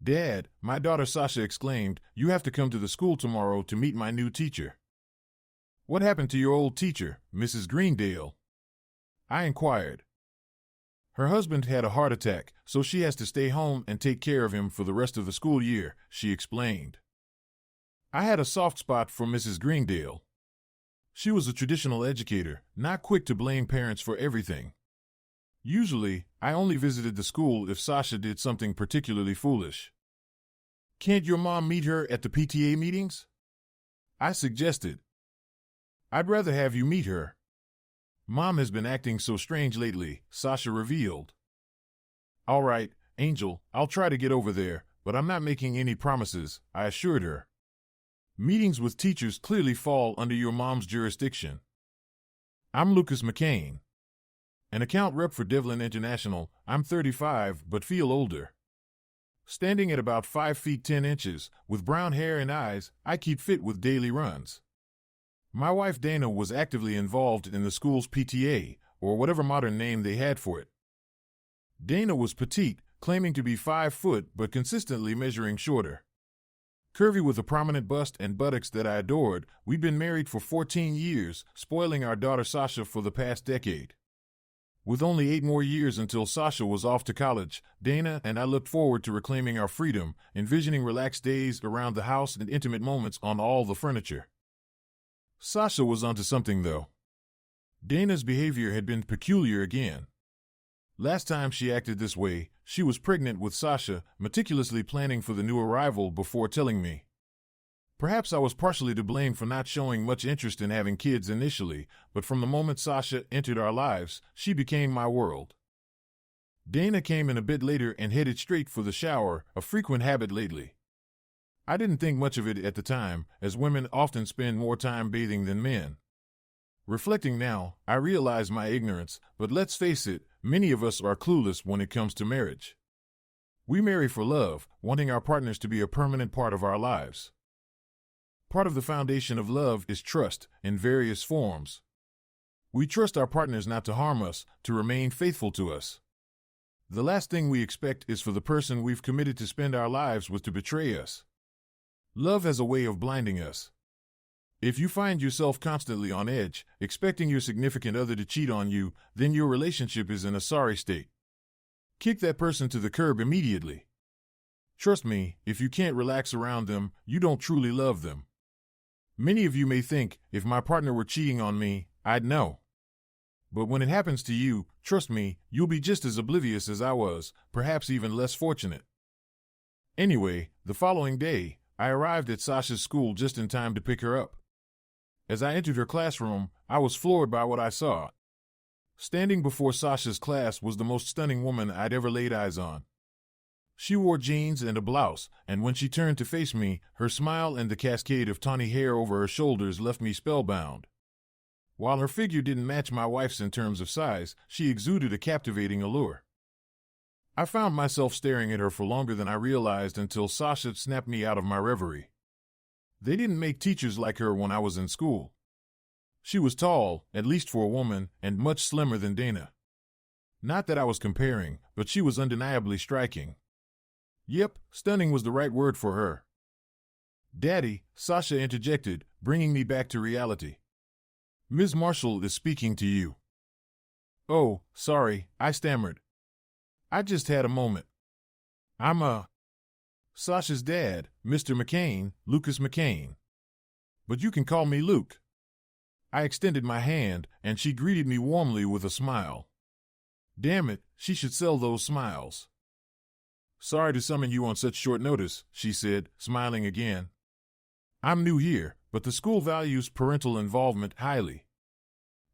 Dad, my daughter Sasha exclaimed, you have to come to the school tomorrow to meet my new teacher. What happened to your old teacher, Mrs. Greendale? I inquired. Her husband had a heart attack, so she has to stay home and take care of him for the rest of the school year, she explained. I had a soft spot for Mrs. Greendale. She was a traditional educator, not quick to blame parents for everything. Usually, I only visited the school if Sasha did something particularly foolish. Can't your mom meet her at the PTA meetings? I suggested. I'd rather have you meet her. Mom has been acting so strange lately, Sasha revealed. All right, Angel, I'll try to get over there, but I'm not making any promises, I assured her. Meetings with teachers clearly fall under your mom's jurisdiction. I'm Lucas McCain. An account rep for Devlin International. I'm 35 but feel older. Standing at about 5 feet 10 inches, with brown hair and eyes, I keep fit with daily runs. My wife Dana was actively involved in the school's PTA, or whatever modern name they had for it. Dana was petite, claiming to be 5 foot but consistently measuring shorter. Curvy with a prominent bust and buttocks that I adored, we'd been married for 14 years, spoiling our daughter Sasha for the past decade. With only 8 more years until Sasha was off to college, Dana and I looked forward to reclaiming our freedom, envisioning relaxed days around the house and intimate moments on all the furniture. Sasha was onto something, though. Dana's behavior had been peculiar again. Last time she acted this way, she was pregnant with Sasha, meticulously planning for the new arrival before telling me. Perhaps I was partially to blame for not showing much interest in having kids initially, but from the moment Sasha entered our lives, she became my world. Dana came in a bit later and headed straight for the shower, a frequent habit lately. I didn't think much of it at the time, as women often spend more time bathing than men. Reflecting now, I realize my ignorance, but let's face it, many of us are clueless when it comes to marriage. We marry for love, wanting our partners to be a permanent part of our lives. Part of the foundation of love is trust, in various forms. We trust our partners not to harm us, to remain faithful to us. The last thing we expect is for the person we've committed to spend our lives with to betray us. Love has a way of blinding us. If you find yourself constantly on edge, expecting your significant other to cheat on you, then your relationship is in a sorry state. Kick that person to the curb immediately. Trust me, if you can't relax around them, you don't truly love them. Many of you may think, if my partner were cheating on me, I'd know. But when it happens to you, trust me, you'll be just as oblivious as I was, perhaps even less fortunate. Anyway, the following day, I arrived at Sasha's school just in time to pick her up. As I entered her classroom, I was floored by what I saw. Standing before Sasha's class was the most stunning woman I'd ever laid eyes on. She wore jeans and a blouse, and when she turned to face me, her smile and the cascade of tawny hair over her shoulders left me spellbound. While her figure didn't match my wife's in terms of size, she exuded a captivating allure. I found myself staring at her for longer than I realized until Sasha snapped me out of my reverie. They didn't make teachers like her when I was in school. She was tall, at least for a woman, and much slimmer than Dana. Not that I was comparing, but she was undeniably striking. Yep, stunning was the right word for her. Daddy, Sasha interjected, bringing me back to reality. Ms. Marshall is speaking to you. Oh, sorry, I stammered. I just had a moment. I'm Sasha's dad, Mr. McCain, Lucas McCain. But you can call me Luke. I extended my hand, and she greeted me warmly with a smile. Damn it, she should sell those smiles. Sorry to summon you on such short notice, she said, smiling again. I'm new here, but the school values parental involvement highly.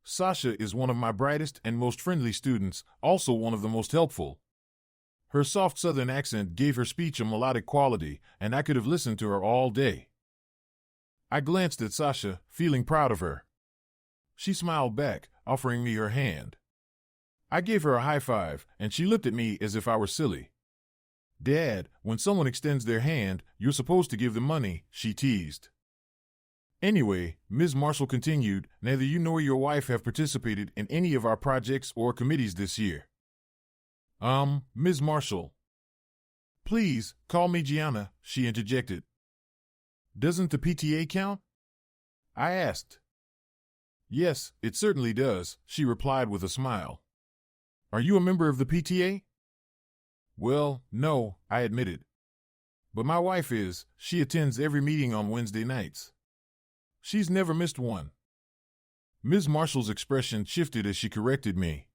Sasha is one of my brightest and most friendly students, also one of the most helpful. Her soft southern accent gave her speech a melodic quality, and I could have listened to her all day. I glanced at Sasha, feeling proud of her. She smiled back, offering me her hand. I gave her a high five, and she looked at me as if I were silly. Dad, when someone extends their hand, you're supposed to give them money, she teased. Anyway, Ms. Marshall continued, neither you nor your wife have participated in any of our projects or committees this year. Ms. Marshall. Please, call me Gianna, she interjected. Doesn't the PTA count? I asked. Yes, it certainly does, she replied with a smile. Are you a member of the PTA? Well, no, I admitted. But my wife is. She attends every meeting on Wednesday nights. She's never missed one. Ms. Marshall's expression shifted as she corrected me.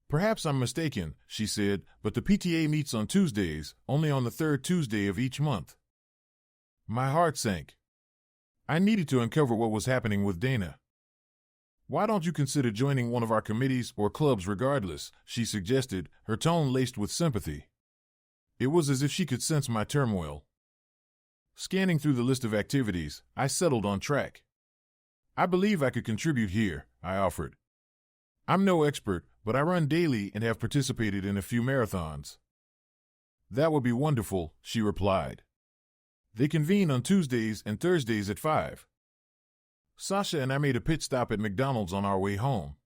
Perhaps I'm mistaken, she said, but the PTA meets on Tuesdays, only on the third Tuesday of each month. My heart sank. I needed to uncover what was happening with Dana. Why don't you consider joining one of our committees or clubs regardless, she suggested, her tone laced with sympathy. It was as if she could sense my turmoil. Scanning through the list of activities, I settled on track. I believe I could contribute here, I offered. I'm no expert, but I run daily and have participated in a few marathons. That would be wonderful, she replied. They convene on Tuesdays and Thursdays at 5. Sasha and I made a pit stop at McDonald's on our way home.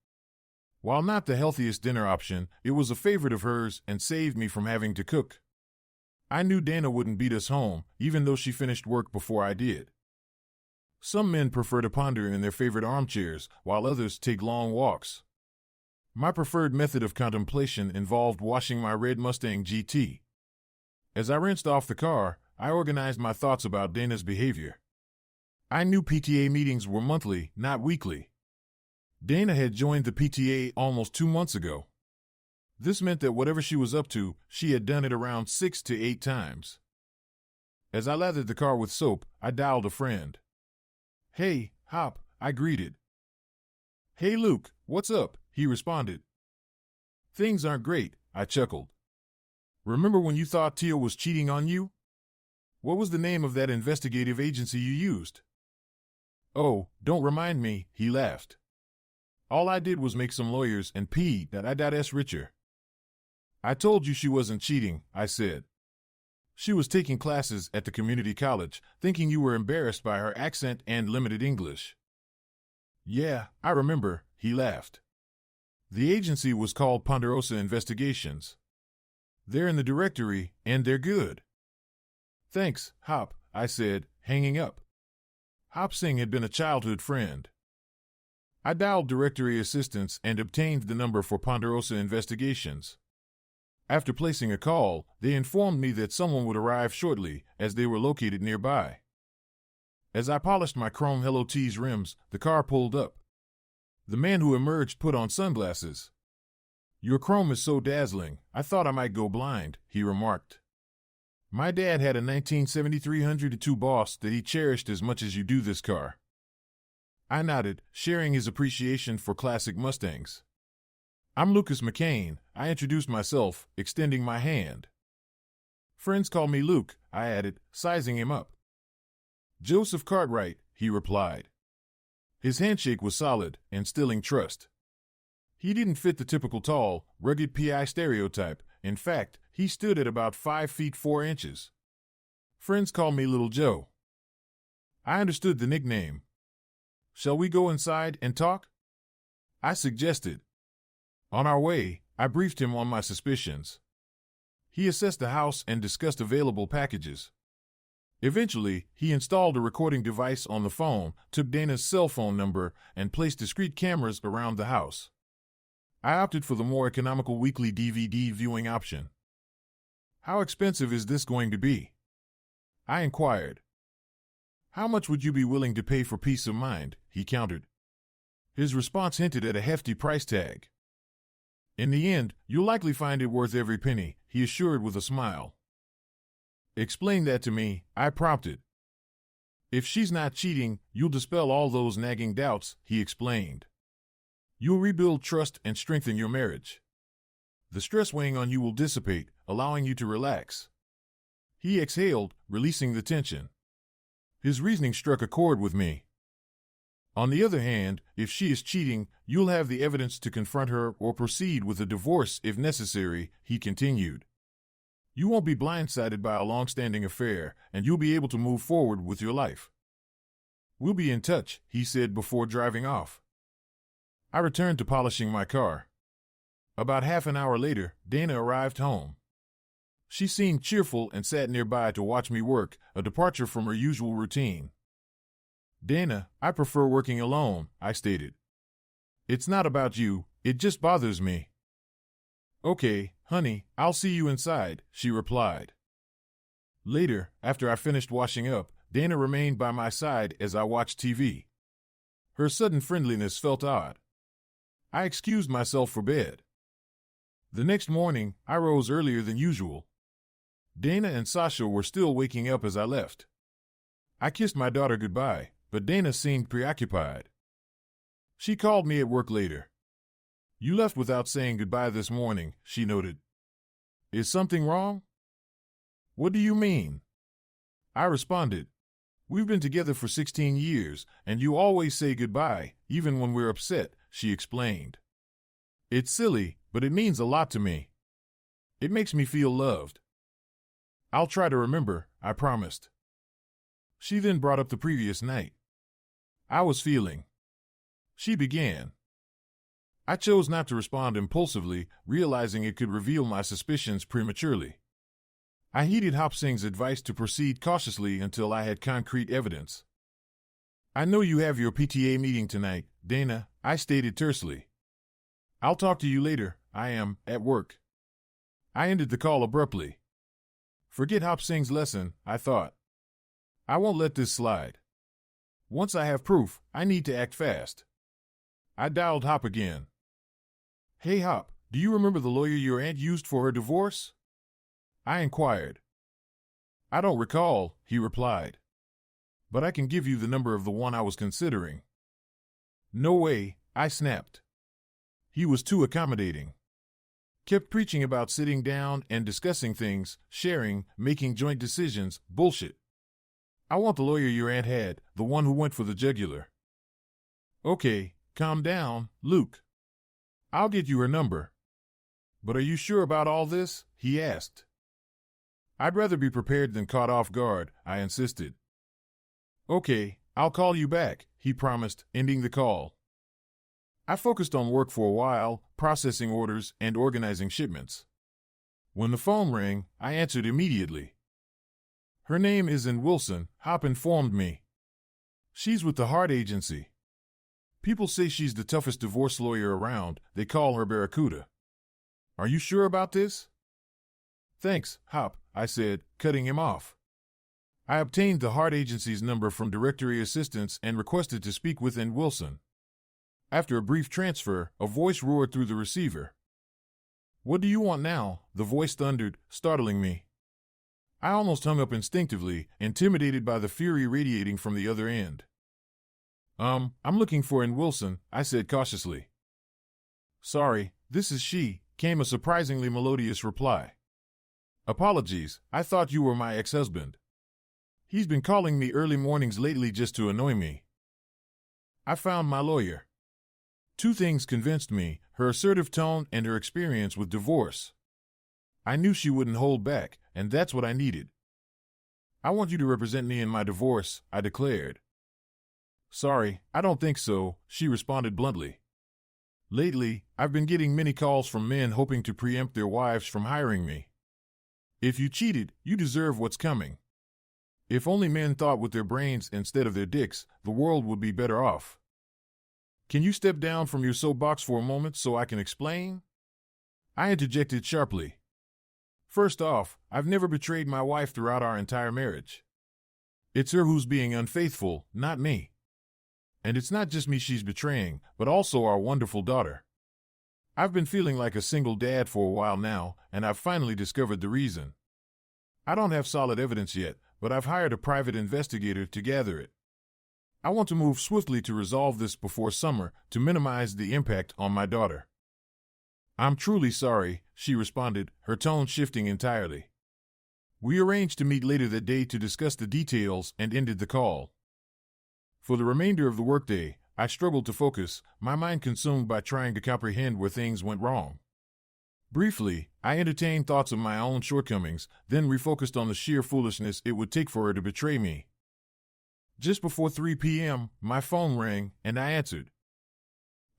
While not the healthiest dinner option, it was a favorite of hers and saved me from having to cook. I knew Dana wouldn't beat us home, even though she finished work before I did. Some men prefer to ponder in their favorite armchairs, while others take long walks. My preferred method of contemplation involved washing my red Mustang GT. As I rinsed off the car, I organized my thoughts about Dana's behavior. I knew PTA meetings were monthly, not weekly. Dana had joined the PTA almost 2 months ago. This meant that whatever she was up to, she had done it around 6 to 8 times. As I lathered the car with soap, I dialed a friend. Hey, Hop, I greeted. Hey, Luke, what's up? He responded. Things aren't great, I chuckled. Remember when you thought Tia was cheating on you? What was the name of that investigative agency you used? Oh, don't remind me, he laughed. All I did was make some lawyers and P.S. richer. I told you she wasn't cheating, I said. She was taking classes at the community college, thinking you were embarrassed by her accent and limited English. Yeah, I remember, he laughed. The agency was called Ponderosa Investigations. They're in the directory, and they're good. Thanks, Hop, I said, hanging up. Hop Singh had been a childhood friend. I dialed directory assistance and obtained the number for Ponderosa Investigations. After placing a call, they informed me that someone would arrive shortly, as they were located nearby. As I polished my chrome Hello T's rims, the car pulled up. The man who emerged put on sunglasses. Your chrome is so dazzling, I thought I might go blind, he remarked. My dad had a 1973 102 Boss that he cherished as much as you do this car. I nodded, sharing his appreciation for classic Mustangs. I'm Lucas McCain, I introduced myself, extending my hand. Friends call me Luke, I added, sizing him up. Joseph Cartwright, he replied. His handshake was solid, instilling trust. He didn't fit the typical tall, rugged PI stereotype. In fact, he stood at about 5 feet 4 inches. Friends call me Little Joe. I understood the nickname. Shall we go inside and talk? I suggested. On our way, I briefed him on my suspicions. He assessed the house and discussed available packages. Eventually, he installed a recording device on the phone, took Dana's cell phone number, and placed discrete cameras around the house. I opted for the more economical weekly DVD viewing option. How expensive is this going to be? I inquired. How much would you be willing to pay for peace of mind? He countered. His response hinted at a hefty price tag. In the end, you'll likely find it worth every penny, he assured with a smile. Explain that to me, I prompted. If she's not cheating, you'll dispel all those nagging doubts, he explained. You'll rebuild trust and strengthen your marriage. The stress weighing on you will dissipate, allowing you to relax. He exhaled, releasing the tension. His reasoning struck a chord with me. On the other hand, if she is cheating, you'll have the evidence to confront her or proceed with a divorce if necessary, he continued. You won't be blindsided by a long-standing affair, and you'll be able to move forward with your life. We'll be in touch, he said before driving off. I returned to polishing my car. About half an hour later, Dana arrived home. She seemed cheerful and sat nearby to watch me work, a departure from her usual routine. Dana, I prefer working alone, I stated. It's not about you, it just bothers me. Okay, honey, I'll see you inside, she replied. Later, after I finished washing up, Dana remained by my side as I watched TV. Her sudden friendliness felt odd. I excused myself for bed. The next morning, I rose earlier than usual. Dana and Sasha were still waking up as I left. I kissed my daughter goodbye, but Dana seemed preoccupied. She called me at work later. You left without saying goodbye this morning, she noted. Is something wrong? What do you mean? I responded. We've been together for 16 years, and you always say goodbye, even when we're upset, she explained. It's silly, but it means a lot to me. It makes me feel loved. I'll try to remember, I promised. She then brought up the previous night. I was feeling. She began. I chose not to respond impulsively, realizing it could reveal my suspicions prematurely. I heeded Hop Singh's advice to proceed cautiously until I had concrete evidence. I know you have your PTA meeting tonight, Dana, I stated tersely. I'll talk to you later, I am at work. I ended the call abruptly. Forget Hop Singh's lesson, I thought. I won't let this slide. Once I have proof, I need to act fast. I dialed Hop again. Hey Hop, do you remember the lawyer your aunt used for her divorce? I inquired. I don't recall, he replied. But I can give you the number of the one I was considering. No way, I snapped. He was too accommodating. Kept preaching about sitting down and discussing things, sharing, making joint decisions, bullshit. I want the lawyer your aunt had, the one who went for the jugular. Okay, calm down, Luke. I'll get you her number. But are you sure about all this? He asked. I'd rather be prepared than caught off guard, I insisted. Okay, I'll call you back, he promised, ending the call. I focused on work for a while, processing orders and organizing shipments. When the phone rang, I answered immediately. Her name is Wilson, Hop informed me. She's with the Hart Agency. People say she's the toughest divorce lawyer around, they call her Barracuda. Are you sure about this? Thanks, Hop, I said, cutting him off. I obtained the Hart Agency's number from directory assistants and requested to speak with Wilson. After a brief transfer, a voice roared through the receiver. What do you want now? The voice thundered, startling me. I almost hung up instinctively, intimidated by the fury radiating from the other end. I'm looking for Wilson, I said cautiously. Sorry, this is she, came a surprisingly melodious reply. Apologies, I thought you were my ex-husband. He's been calling me early mornings lately just to annoy me. I found my lawyer. Two things convinced me, her assertive tone and her experience with divorce. I knew she wouldn't hold back, and that's what I needed. I want you to represent me in my divorce, I declared. Sorry, I don't think so, she responded bluntly. Lately, I've been getting many calls from men hoping to preempt their wives from hiring me. If you cheated, you deserve what's coming. If only men thought with their brains instead of their dicks, the world would be better off. Can you step down from your soapbox for a moment so I can explain? I interjected sharply. First off, I've never betrayed my wife throughout our entire marriage. It's her who's being unfaithful, not me. And it's not just me she's betraying, but also our wonderful daughter. I've been feeling like a single dad for a while now, and I've finally discovered the reason. I don't have solid evidence yet, but I've hired a private investigator to gather it. I want to move swiftly to resolve this before summer to minimize the impact on my daughter. I'm truly sorry, she responded, her tone shifting entirely. We arranged to meet later that day to discuss the details and ended the call. For the remainder of the workday, I struggled to focus, my mind consumed by trying to comprehend where things went wrong. Briefly, I entertained thoughts of my own shortcomings, then refocused on the sheer foolishness it would take for her to betray me. Just before 3 p.m., my phone rang, and I answered.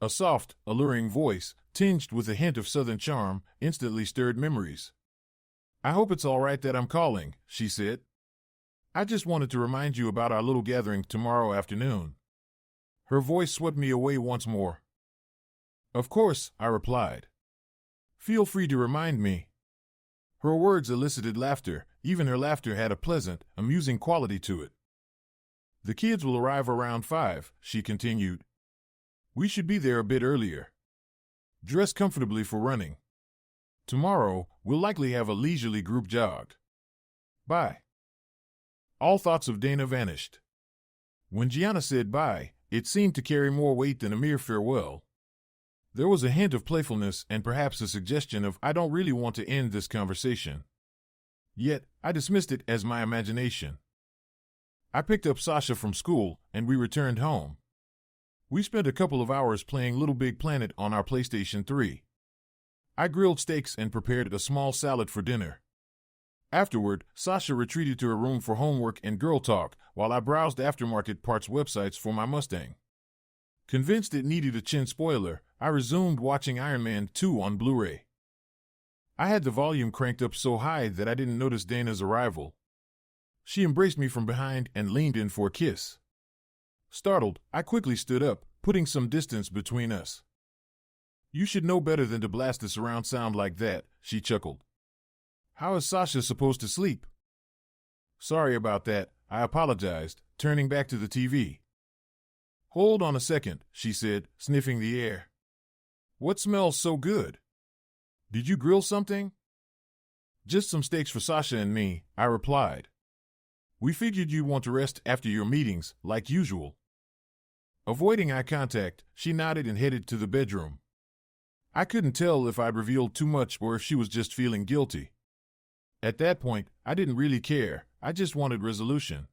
A soft, alluring voice, tinged with a hint of southern charm, instantly stirred memories. I hope it's all right that I'm calling, she said. I just wanted to remind you about our little gathering tomorrow afternoon. Her voice swept me away once more. Of course, I replied. Feel free to remind me. Her words elicited laughter. Even her laughter had a pleasant, amusing quality to it. The kids will arrive around 5, she continued. We should be there a bit earlier. Dress comfortably for running. Tomorrow, we'll likely have a leisurely group jog. Bye. All thoughts of Dana vanished. When Gianna said bye, it seemed to carry more weight than a mere farewell. There was a hint of playfulness and perhaps a suggestion of I don't really want to end this conversation. Yet, I dismissed it as my imagination. I picked up Sasha from school, and we returned home. We spent a couple of hours playing Little Big Planet on our PlayStation 3. I grilled steaks and prepared a small salad for dinner. Afterward, Sasha retreated to her room for homework and girl talk, while I browsed aftermarket parts websites for my Mustang. Convinced it needed a chin spoiler, I resumed watching Iron Man 2 on Blu-ray. I had the volume cranked up so high that I didn't notice Dana's arrival. She embraced me from behind and leaned in for a kiss. Startled, I quickly stood up, putting some distance between us. You should know better than to blast the surround sound like that, she chuckled. How is Sasha supposed to sleep? Sorry about that, I apologized, turning back to the TV. Hold on a second, she said, sniffing the air. What smells so good? Did you grill something? Just some steaks for Sasha and me, I replied. We figured you'd want to rest after your meetings, like usual. Avoiding eye contact, she nodded and headed to the bedroom. I couldn't tell if I'd revealed too much or if she was just feeling guilty. At that point, I didn't really care, I just wanted resolution.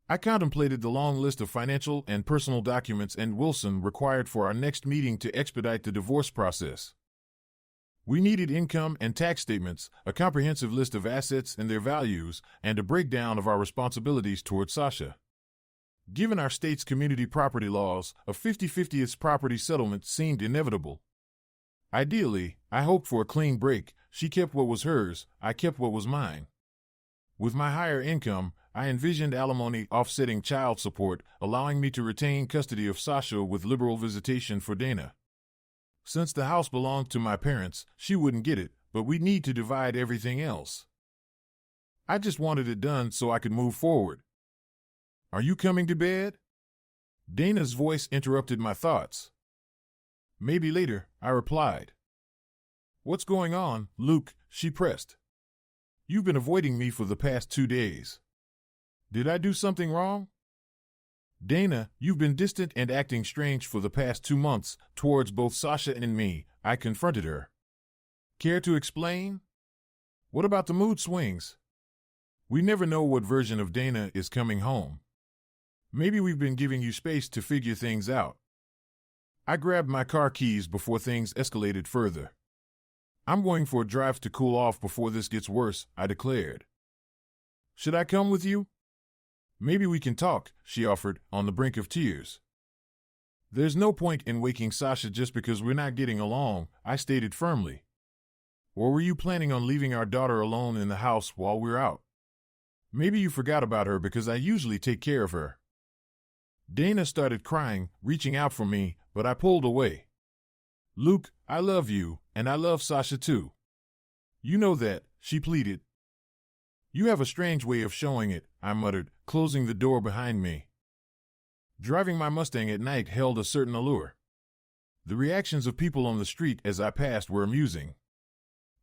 I contemplated the long list of financial and personal documents and Wilson required for our next meeting to expedite the divorce process. We needed income and tax statements, a comprehensive list of assets and their values, and a breakdown of our responsibilities toward Sasha. Given our state's community property laws, a 50-50 property settlement seemed inevitable. Ideally, I hoped for a clean break. She kept what was hers, I kept what was mine. With my higher income, I envisioned alimony offsetting child support, allowing me to retain custody of Sasha with liberal visitation for Dana. Since the house belonged to my parents, she wouldn't get it, but we'd need to divide everything else. I just wanted it done so I could move forward. Are you coming to bed? Dana's voice interrupted my thoughts. Maybe later, I replied. What's going on, Luke? She pressed. You've been avoiding me for the past 2 days. Did I do something wrong? Dana, you've been distant and acting strange for the past 2 months, towards both Sasha and me, I confronted her. Care to explain? What about the mood swings? We never know what version of Dana is coming home. Maybe we've been giving you space to figure things out. I grabbed my car keys before things escalated further. I'm going for a drive to cool off before this gets worse, I declared. Should I come with you? Maybe we can talk, she offered, on the brink of tears. There's no point in waking Sasha just because we're not getting along, I stated firmly. Or were you planning on leaving our daughter alone in the house while we're out? Maybe you forgot about her because I usually take care of her. Dana started crying, reaching out for me, but I pulled away. Luke, I love you, and I love Sasha too. You know that, she pleaded. You have a strange way of showing it, I muttered, closing the door behind me. Driving my Mustang at night held a certain allure. The reactions of people on the street as I passed were amusing.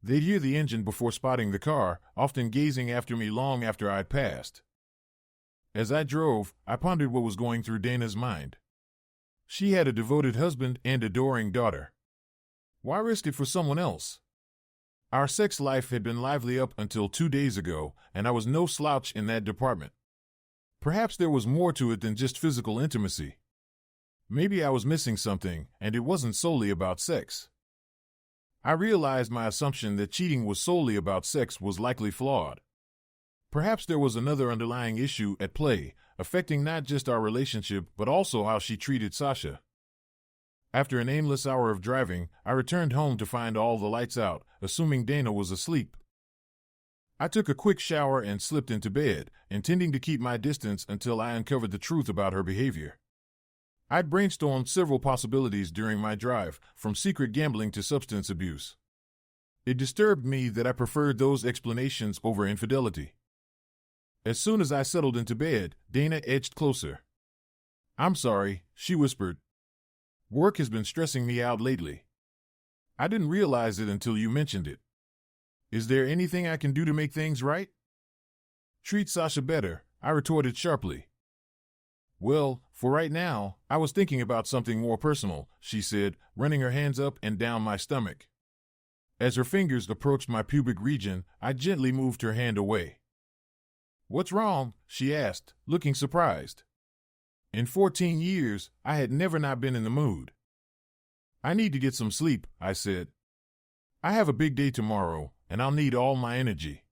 They'd hear the engine before spotting the car, often gazing after me long after I'd passed. As I drove, I pondered what was going through Dana's mind. She had a devoted husband and adoring daughter. Why risk it for someone else? Our sex life had been lively up until 2 days ago, and I was no slouch in that department. Perhaps there was more to it than just physical intimacy. Maybe I was missing something, and it wasn't solely about sex. I realized my assumption that cheating was solely about sex was likely flawed. Perhaps there was another underlying issue at play, affecting not just our relationship but also how she treated Sasha. After an aimless hour of driving, I returned home to find all the lights out, assuming Dana was asleep. I took a quick shower and slipped into bed, intending to keep my distance until I uncovered the truth about her behavior. I'd brainstormed several possibilities during my drive, from secret gambling to substance abuse. It disturbed me that I preferred those explanations over infidelity. As soon as I settled into bed, Dana edged closer. "I'm sorry," she whispered. "Work has been stressing me out lately. I didn't realize it until you mentioned it. Is there anything I can do to make things right?" "Treat Sasha better," I retorted sharply. "Well, for right now, I was thinking about something more personal," she said, running her hands up and down my stomach. As her fingers approached my pubic region, I gently moved her hand away. "What's wrong?" she asked, looking surprised. In 14 years, I had never not been in the mood. "I need to get some sleep," I said. "I have a big day tomorrow, and I'll need all my energy."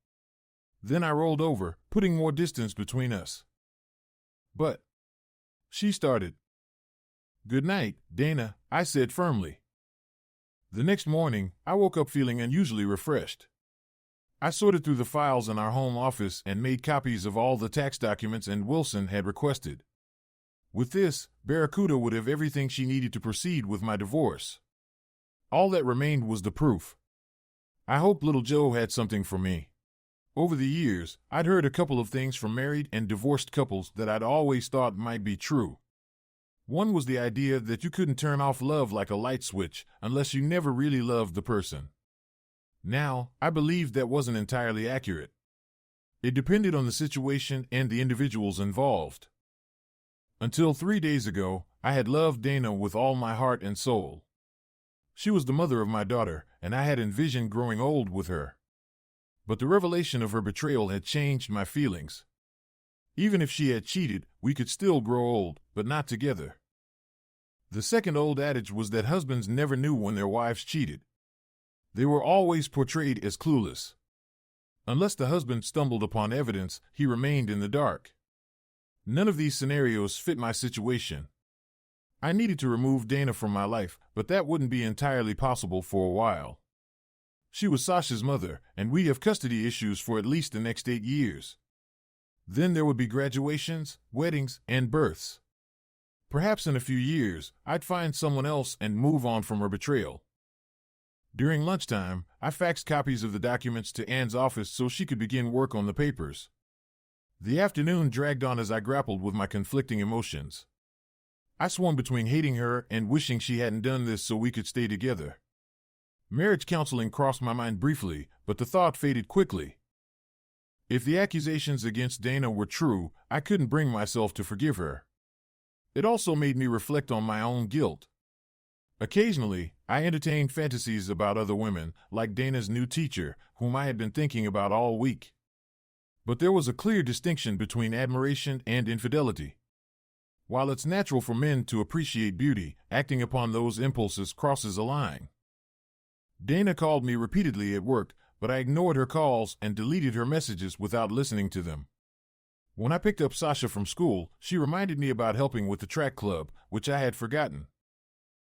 Then I rolled over, putting more distance between us. "But," she started. "Good night, Dana," I said firmly. The next morning, I woke up feeling unusually refreshed. I sorted through the files in our home office and made copies of all the tax documents Wilson had requested. With this, Barracuda would have everything she needed to proceed with my divorce. All that remained was the proof. I hoped little Joe had something for me. Over the years, I'd heard a couple of things from married and divorced couples that I'd always thought might be true. One was the idea that you couldn't turn off love like a light switch unless you never really loved the person. Now, I believed that wasn't entirely accurate. It depended on the situation and the individuals involved. Until 3 days ago, I had loved Dana with all my heart and soul. She was the mother of my daughter, and I had envisioned growing old with her. But the revelation of her betrayal had changed my feelings. Even if she had cheated, we could still grow old, but not together. The second old adage was that husbands never knew when their wives cheated. They were always portrayed as clueless. Unless the husband stumbled upon evidence, he remained in the dark. None of these scenarios fit my situation. I needed to remove Dana from my life, but that wouldn't be entirely possible for a while. She was Sasha's mother, and we'd have custody issues for at least the next 8 years. Then there would be graduations, weddings, and births. Perhaps in a few years, I'd find someone else and move on from her betrayal. During lunchtime, I faxed copies of the documents to Anne's office so she could begin work on the papers. The afternoon dragged on as I grappled with my conflicting emotions. I swung between hating her and wishing she hadn't done this so we could stay together. Marriage counseling crossed my mind briefly, but the thought faded quickly. If the accusations against Dana were true, I couldn't bring myself to forgive her. It also made me reflect on my own guilt. Occasionally, I entertained fantasies about other women, like Dana's new teacher, whom I had been thinking about all week. But there was a clear distinction between admiration and infidelity. While it's natural for men to appreciate beauty, acting upon those impulses crosses a line. Dana called me repeatedly at work, but I ignored her calls and deleted her messages without listening to them. When I picked up Sasha from school, she reminded me about helping with the track club, which I had forgotten.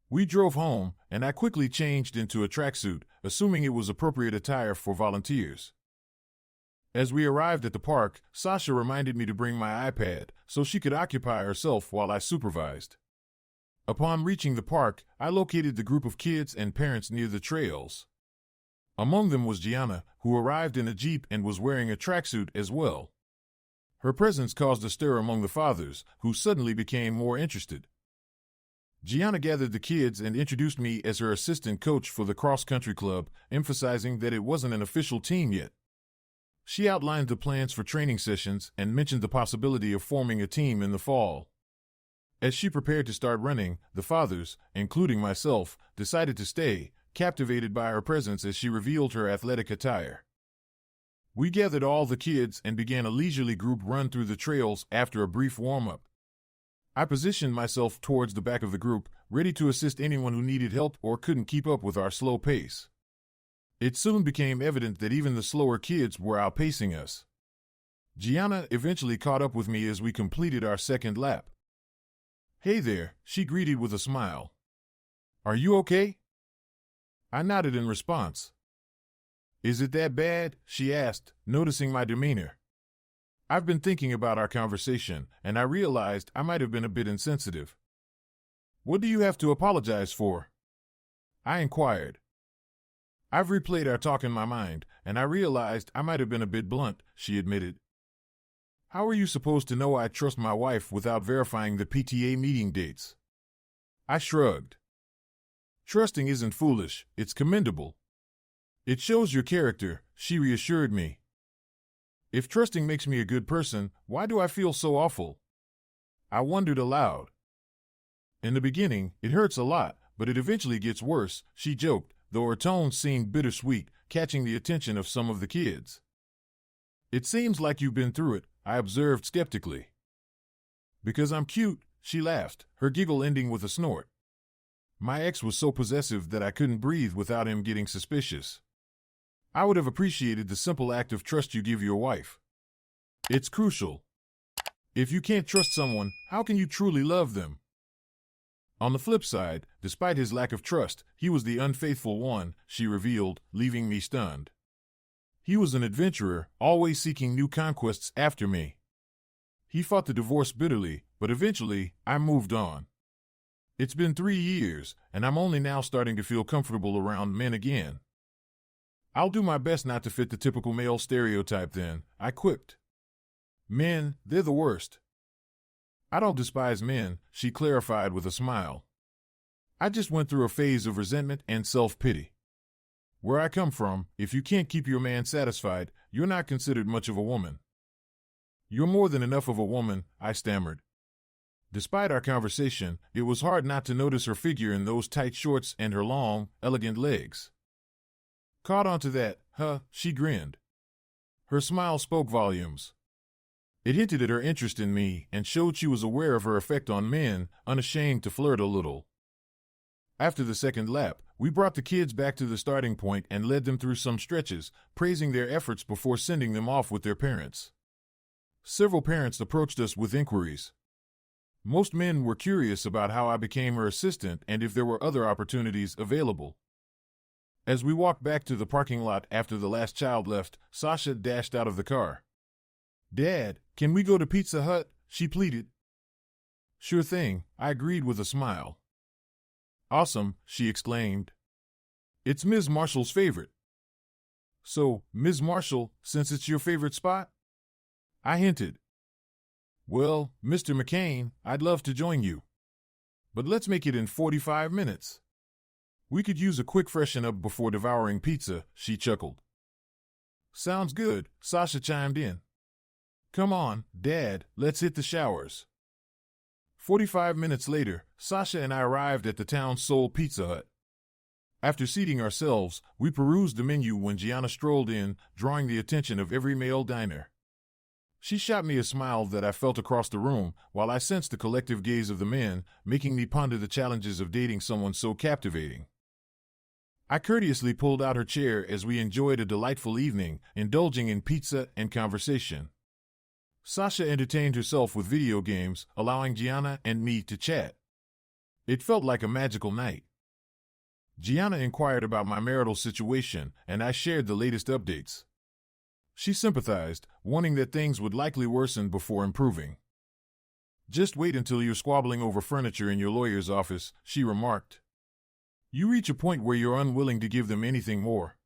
We drove home, and I quickly changed into a tracksuit, assuming it was appropriate attire for volunteers. As we arrived at the park, Sasha reminded me to bring my iPad so she could occupy herself while I supervised. Upon reaching the park, I located the group of kids and parents near the trails. Among them was Gianna, who arrived in a Jeep and was wearing a tracksuit as well. Her presence caused a stir among the fathers, who suddenly became more interested. Gianna gathered the kids and introduced me as her assistant coach for the cross-country club, emphasizing that it wasn't an official team yet. She outlined the plans for training sessions and mentioned the possibility of forming a team in the fall. As she prepared to start running, the fathers, including myself, decided to stay, captivated by her presence as she revealed her athletic attire. We gathered all the kids and began a leisurely group run through the trails after a brief warm-up. I positioned myself towards the back of the group, ready to assist anyone who needed help or couldn't keep up with our slow pace. It soon became evident that even the slower kids were outpacing us. Gianna eventually caught up with me as we completed our second lap. "Hey there," she greeted with a smile. "Are you okay?" I nodded in response. Is it that bad? She asked, noticing my demeanor. I've been thinking about our conversation, and I realized I might have been a bit insensitive. What do you have to apologize for? I inquired. I've replayed our talk in my mind, and I realized I might have been a bit blunt, she admitted. How are you supposed to know I trust my wife without verifying the PTA meeting dates? I shrugged. Trusting isn't foolish, it's commendable. It shows your character, she reassured me. If trusting makes me a good person, why do I feel so awful? I wondered aloud. In the beginning, it hurts a lot, but it eventually gets worse, she joked, though her tone seemed bittersweet, catching the attention of some of the kids. It seems like you've been through it, I observed skeptically. Because I'm cute, she laughed, her giggle ending with a snort. My ex was so possessive that I couldn't breathe without him getting suspicious. I would have appreciated the simple act of trust you give your wife. It's crucial. If you can't trust someone, how can you truly love them? On the flip side, despite his lack of trust, he was the unfaithful one, she revealed, leaving me stunned. He was an adventurer, always seeking new conquests after me. He fought the divorce bitterly, but eventually, I moved on. It's been 3 years, and I'm only now starting to feel comfortable around men again. I'll do my best not to fit the typical male stereotype then, I quipped. Men, they're the worst. I don't despise men, she clarified with a smile. I just went through a phase of resentment and self-pity. Where I come from, if you can't keep your man satisfied, you're not considered much of a woman. You're more than enough of a woman, I stammered. Despite our conversation, it was hard not to notice her figure in those tight shorts and her long, elegant legs. Caught onto that, huh? She grinned. Her smile spoke volumes. It hinted at her interest in me and showed she was aware of her effect on men, unashamed to flirt a little. After the second lap, we brought the kids back to the starting point and led them through some stretches, praising their efforts before sending them off with their parents. Several parents approached us with inquiries. Most men were curious about how I became her assistant and if there were other opportunities available. As we walked back to the parking lot after the last child left, Sasha dashed out of the car. Dad, can we go to Pizza Hut? She pleaded. Sure thing, I agreed with a smile. Awesome, she exclaimed. It's Ms. Marshall's favorite. So, Ms. Marshall, since it's your favorite spot? I hinted. Well, Mr. McCain, I'd love to join you. But let's make it in 45 minutes. We could use a quick freshen up before devouring pizza, she chuckled. Sounds good, Sasha chimed in. Come on, Dad, let's hit the showers. 45 minutes later, Sasha and I arrived at the town's sole Pizza Hut. After seating ourselves, we perused the menu when Gianna strolled in, drawing the attention of every male diner. She shot me a smile that I felt across the room, while I sensed the collective gaze of the men, making me ponder the challenges of dating someone so captivating. I courteously pulled out her chair as we enjoyed a delightful evening, indulging in pizza and conversation. Sasha entertained herself with video games, allowing Gianna and me to chat. It felt like a magical night. Gianna inquired about my marital situation, and I shared the latest updates. She sympathized, warning that things would likely worsen before improving. Just wait until you're squabbling over furniture in your lawyer's office, she remarked. You reach a point where you're unwilling to give them anything more.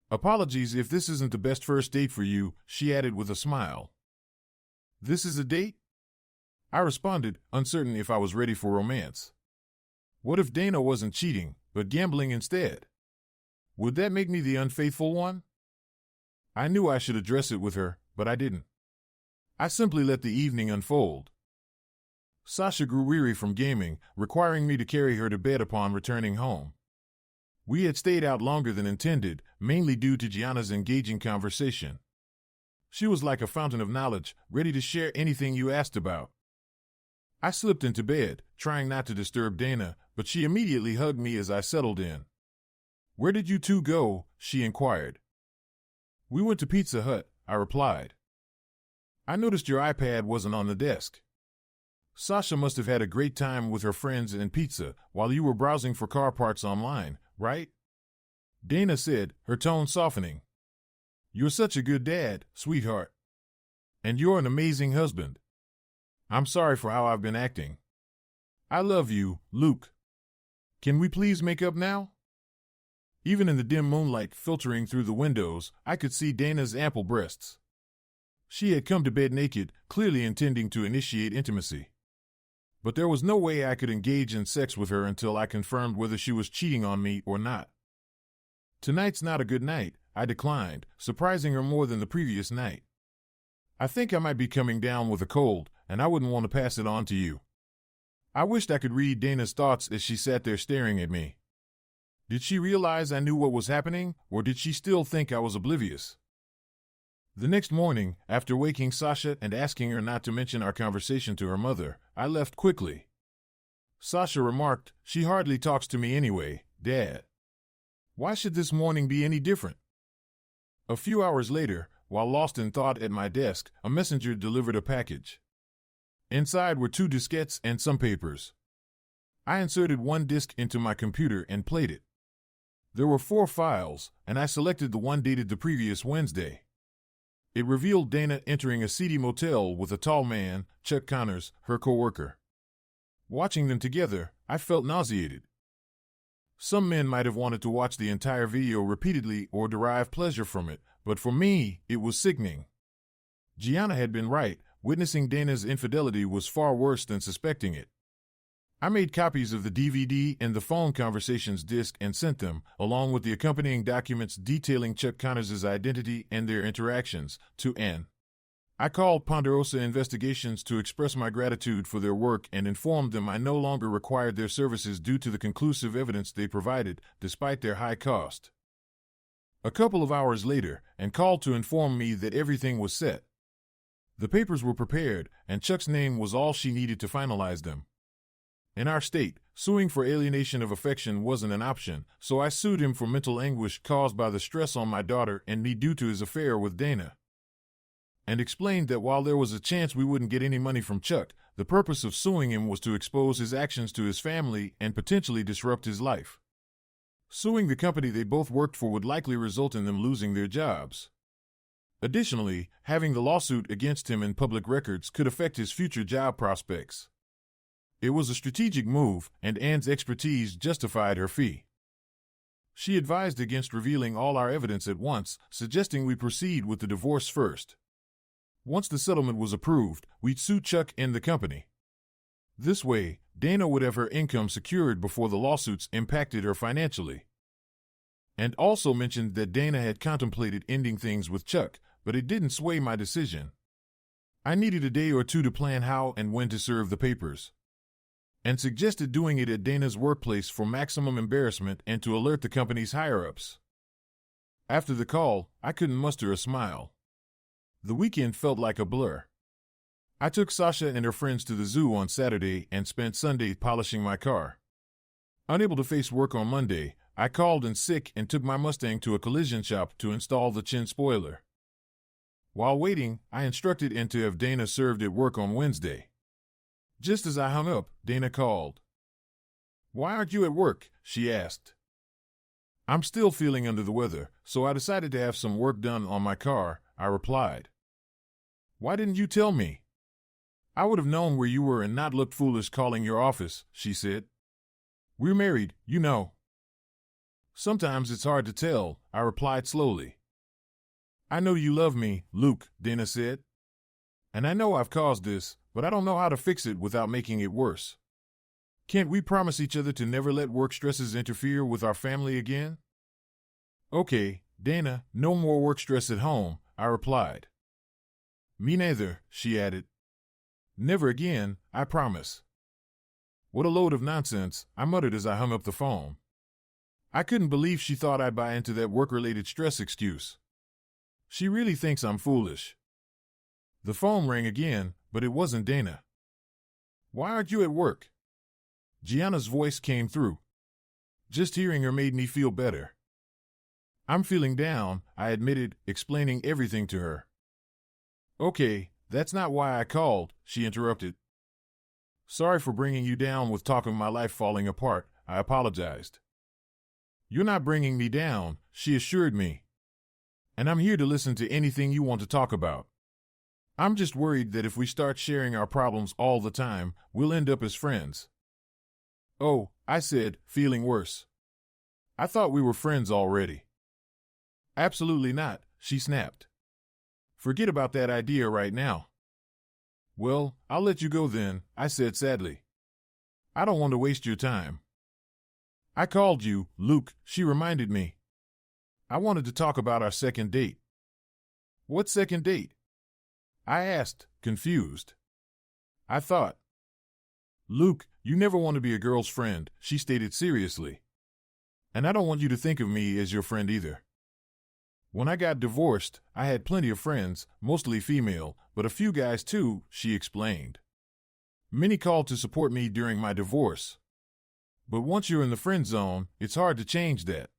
Apologies if this isn't the best first date for you, she added with a smile. This is a date? I responded, uncertain if I was ready for romance. What if Dana wasn't cheating, but gambling instead? Would that make me the unfaithful one? I knew I should address it with her, but I didn't. I simply let the evening unfold. Sasha grew weary from gaming, requiring me to carry her to bed upon returning home. We had stayed out longer than intended, mainly due to Gianna's engaging conversation. She was like a fountain of knowledge, ready to share anything you asked about. I slipped into bed, trying not to disturb Dana, but she immediately hugged me as I settled in. Where did you two go? She inquired. We went to Pizza Hut, I replied. I noticed your iPad wasn't on the desk. Sasha must have had a great time with her friends and pizza while you were browsing for car parts online, right? Dana said, her tone softening. You're such a good dad, sweetheart. And you're an amazing husband. I'm sorry for how I've been acting. I love you, Luke. Can we please make up now? Even in the dim moonlight filtering through the windows, I could see Dana's ample breasts. She had come to bed naked, clearly intending to initiate intimacy. But there was no way I could engage in sex with her until I confirmed whether she was cheating on me or not. Tonight's not a good night, I declined, surprising her more than the previous night. I think I might be coming down with a cold, and I wouldn't want to pass it on to you. I wished I could read Dana's thoughts as she sat there staring at me. Did she realize I knew what was happening, or did she still think I was oblivious? The next morning, after waking Sasha and asking her not to mention our conversation to her mother, I left quickly. Sasha remarked, she hardly talks to me anyway, Dad. Why should this morning be any different? A few hours later, while lost in thought at my desk, a messenger delivered a package. Inside were 2 diskettes and some papers. I inserted one disk into my computer and played it. There were 4 files, and I selected the one dated the previous Wednesday. It revealed Dana entering a seedy motel with a tall man, Chuck Connors, her co-worker. Watching them together, I felt nauseated. Some men might have wanted to watch the entire video repeatedly or derive pleasure from it, but for me, it was sickening. Gianna had been right. Witnessing Dana's infidelity was far worse than suspecting it. I made copies of the DVD and the phone conversations disc and sent them, along with the accompanying documents detailing Chuck Connors' identity and their interactions, to Ann. I called Ponderosa Investigations to express my gratitude for their work and informed them I no longer required their services due to the conclusive evidence they provided, despite their high cost. A couple of hours later, Ann called to inform me that everything was set. The papers were prepared, and Chuck's name was all she needed to finalize them. In our state, suing for alienation of affection wasn't an option, so I sued him for mental anguish caused by the stress on my daughter and me due to his affair with Dana. And explained that while there was a chance we wouldn't get any money from Chuck, the purpose of suing him was to expose his actions to his family and potentially disrupt his life. Suing the company they both worked for would likely result in them losing their jobs. Additionally, having the lawsuit against him in public records could affect his future job prospects. It was a strategic move, and Ann's expertise justified her fee. She advised against revealing all our evidence at once, suggesting we proceed with the divorce first. Once the settlement was approved, we'd sue Chuck and the company. This way, Dana would have her income secured before the lawsuits impacted her financially. And also mentioned that Dana had contemplated ending things with Chuck, but it didn't sway my decision. I needed a day or 2 to plan how and when to serve the papers, and suggested doing it at Dana's workplace for maximum embarrassment and to alert the company's higher-ups. After the call, I couldn't muster a smile. The weekend felt like a blur. I took Sasha and her friends to the zoo on Saturday and spent Sunday polishing my car. Unable to face work on Monday, I called in sick and took my Mustang to a collision shop to install the chin spoiler. While waiting, I instructed Ann to have Dana served at work on Wednesday. Just as I hung up, Dana called. "Why aren't you at work?" she asked. "I'm still feeling under the weather, so I decided to have some work done on my car," I replied. "Why didn't you tell me? I would have known where you were and not looked foolish calling your office," she said. "We're married, you know." "Sometimes it's hard to tell," I replied slowly. "I know you love me, Luke," Dana said. "And I know I've caused this, but I don't know how to fix it without making it worse. Can't we promise each other to never let work stresses interfere with our family again?" "Okay, Dana, no more work stress at home," I replied. "Me neither," she added. "Never again, I promise." "What a load of nonsense," I muttered as I hung up the phone. I couldn't believe she thought I'd buy into that work-related stress excuse. She really thinks I'm foolish. The phone rang again, but it wasn't Dana. "Why aren't you at work?" Gianna's voice came through. Just hearing her made me feel better. "I'm feeling down," I admitted, explaining everything to her. "Okay, that's not why I called," she interrupted. "Sorry for bringing you down with talk of my life falling apart," I apologized. You're not bringing me down, she assured me. And I'm here to listen to anything you want to talk about. I'm just worried that if we start sharing our problems all the time, we'll end up as friends. Oh, I said, feeling worse. I thought we were friends already. Absolutely not, she snapped. Forget about that idea right now. Well, I'll let you go then, I said sadly. I don't want to waste your time. I called you, Luke, she reminded me. I wanted to talk about our second date. What second date? I asked, confused. I thought. Luke, you never want to be a girl's friend, she stated seriously. And I don't want you to think of me as your friend either. When I got divorced, I had plenty of friends, mostly female, but a few guys too, she explained. Many called to support me during my divorce. But once you're in the friend zone, it's hard to change that.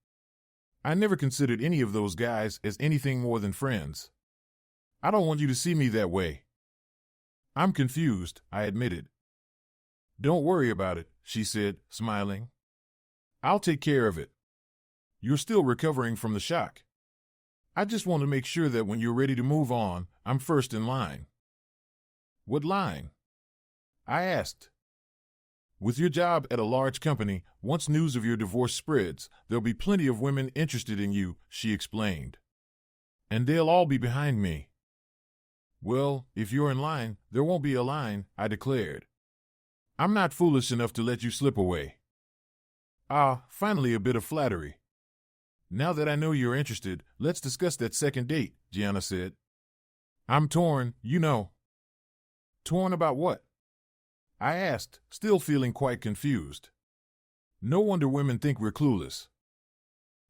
I never considered any of those guys as anything more than friends. I don't want you to see me that way. I'm confused, I admitted. Don't worry about it, she said, smiling. I'll take care of it. You're still recovering from the shock. I just want to make sure that when you're ready to move on, I'm first in line. What line? I asked. With your job at a large company, once news of your divorce spreads, there'll be plenty of women interested in you, she explained. And they'll all be behind me. Well, if you're in line, there won't be a line, I declared. I'm not foolish enough to let you slip away. Ah, finally a bit of flattery. Now that I know you're interested, let's discuss that second date, Gianna said. I'm torn, you know. Torn about what? I asked, still feeling quite confused. No wonder women think we're clueless.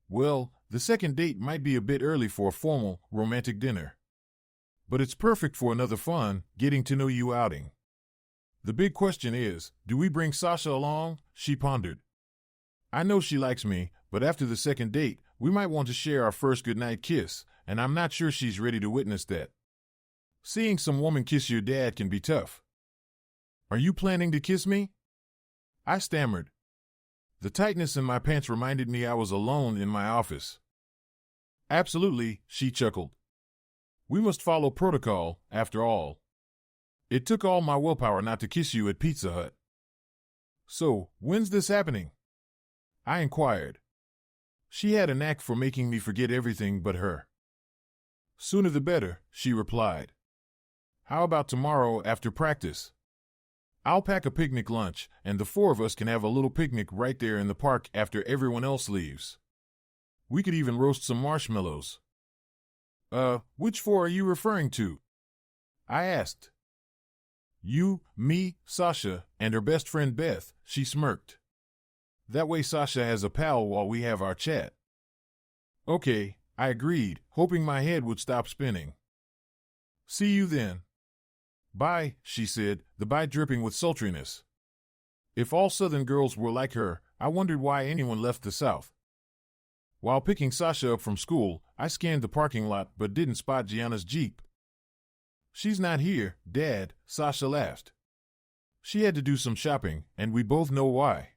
Well, the second date might be a bit early for a formal, romantic dinner. But it's perfect for another fun, getting to know you outing. The big question is, do we bring Sasha along? She pondered. I know she likes me, but after the second date, we might want to share our first goodnight kiss, and I'm not sure she's ready to witness that. Seeing some woman kiss your dad can be tough. Are you planning to kiss me? I stammered. The tightness in my pants reminded me I was alone in my office. Absolutely, she chuckled. We must follow protocol, after all. It took all my willpower not to kiss you at Pizza Hut. So, when's this happening? I inquired. She had a knack for making me forget everything but her. Sooner the better, she replied. How about tomorrow after practice? I'll pack a picnic lunch, and the four of us can have a little picnic right there in the park after everyone else leaves. We could even roast some marshmallows. Which four are you referring to? I asked. You, me, Sasha, and her best friend Beth, she smirked. That way Sasha has a pal while we have our chat. Okay, I agreed, hoping my head would stop spinning. See you then. Bye, she said, the bye dripping with sultriness. If all Southern girls were like her, I wondered why anyone left the South. While picking Sasha up from school, I scanned the parking lot but didn't spot Gianna's Jeep. She's not here, Dad, Sasha laughed. She had to do some shopping, and we both know why.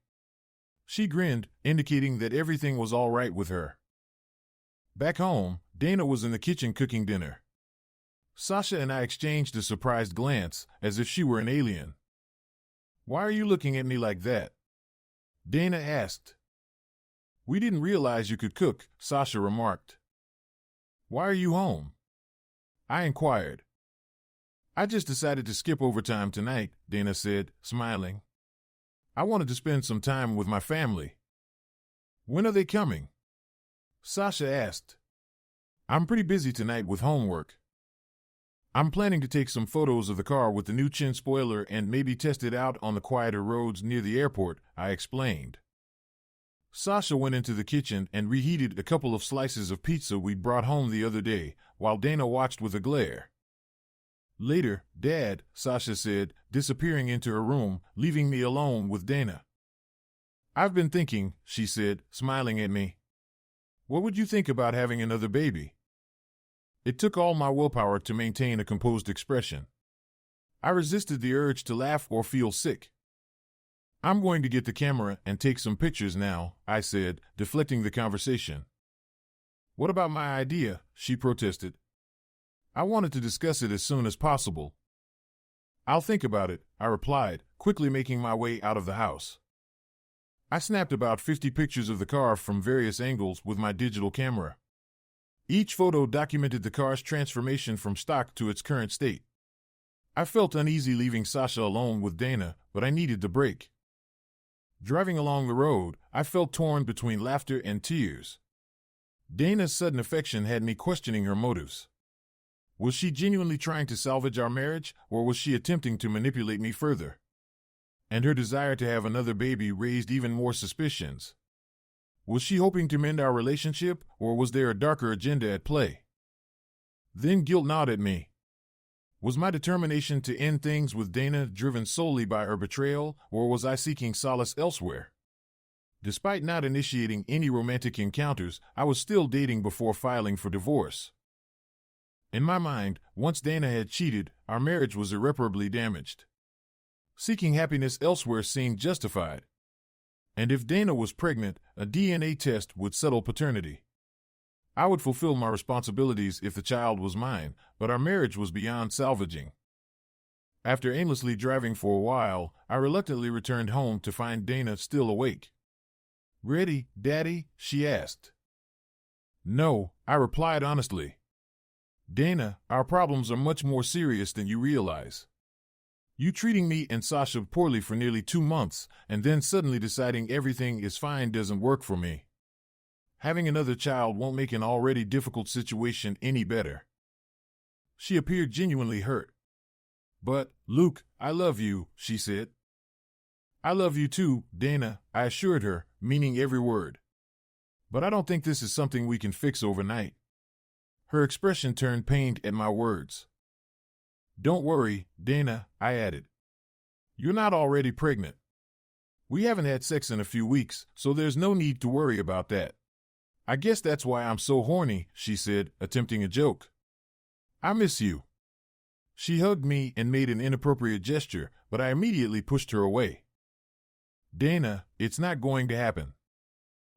She grinned, indicating that everything was all right with her. Back home, Dana was in the kitchen cooking dinner. Sasha and I exchanged a surprised glance, as if she were an alien. Why are you looking at me like that? Dana asked. We didn't realize you could cook, Sasha remarked. Why are you home? I inquired. I just decided to skip overtime tonight, Dana said, smiling. I wanted to spend some time with my family. When are they coming? Sasha asked. I'm pretty busy tonight with homework. I'm planning to take some photos of the car with the new chin spoiler and maybe test it out on the quieter roads near the airport, I explained. Sasha went into the kitchen and reheated a couple of slices of pizza we'd brought home the other day, while Dana watched with a glare. Later, Dad, Sasha said, disappearing into her room, leaving me alone with Dana. I've been thinking, she said, smiling at me. What would you think about having another baby? It took all my willpower to maintain a composed expression. I resisted the urge to laugh or feel sick. I'm going to get the camera and take some pictures now, I said, deflecting the conversation. What about my idea? She protested. I wanted to discuss it as soon as possible. I'll think about it, I replied, quickly making my way out of the house. I snapped about 50 pictures of the car from various angles with my digital camera. Each photo documented the car's transformation from stock to its current state. I felt uneasy leaving Sasha alone with Dana, but I needed the break. Driving along the road, I felt torn between laughter and tears. Dana's sudden affection had me questioning her motives. Was she genuinely trying to salvage our marriage, or was she attempting to manipulate me further? And her desire to have another baby raised even more suspicions. Was she hoping to mend our relationship, or was there a darker agenda at play? Then guilt gnawed at me. Was my determination to end things with Dana driven solely by her betrayal, or was I seeking solace elsewhere? Despite not initiating any romantic encounters, I was still dating before filing for divorce. In my mind, once Dana had cheated, our marriage was irreparably damaged. Seeking happiness elsewhere seemed justified. And if Dana was pregnant, a DNA test would settle paternity. I would fulfill my responsibilities if the child was mine, but our marriage was beyond salvaging. After aimlessly driving for a while, I reluctantly returned home to find Dana still awake. "Ready, Daddy?" she asked. "No," I replied honestly. "Dana, our problems are much more serious than you realize. You treating me and Sasha poorly for nearly 2 months, and then suddenly deciding everything is fine doesn't work for me. Having another child won't make an already difficult situation any better." She appeared genuinely hurt. "But, Luke, I love you," she said. "I love you too, Dana," I assured her, meaning every word. "But I don't think this is something we can fix overnight." Her expression turned pained at my words. "Don't worry, Dana," I added. "You're not already pregnant. We haven't had sex in a few weeks, so there's no need to worry about that. I guess that's why I'm so horny," she said, attempting a joke. "I miss you." She hugged me and made an inappropriate gesture, but I immediately pushed her away. "Dana, it's not going to happen."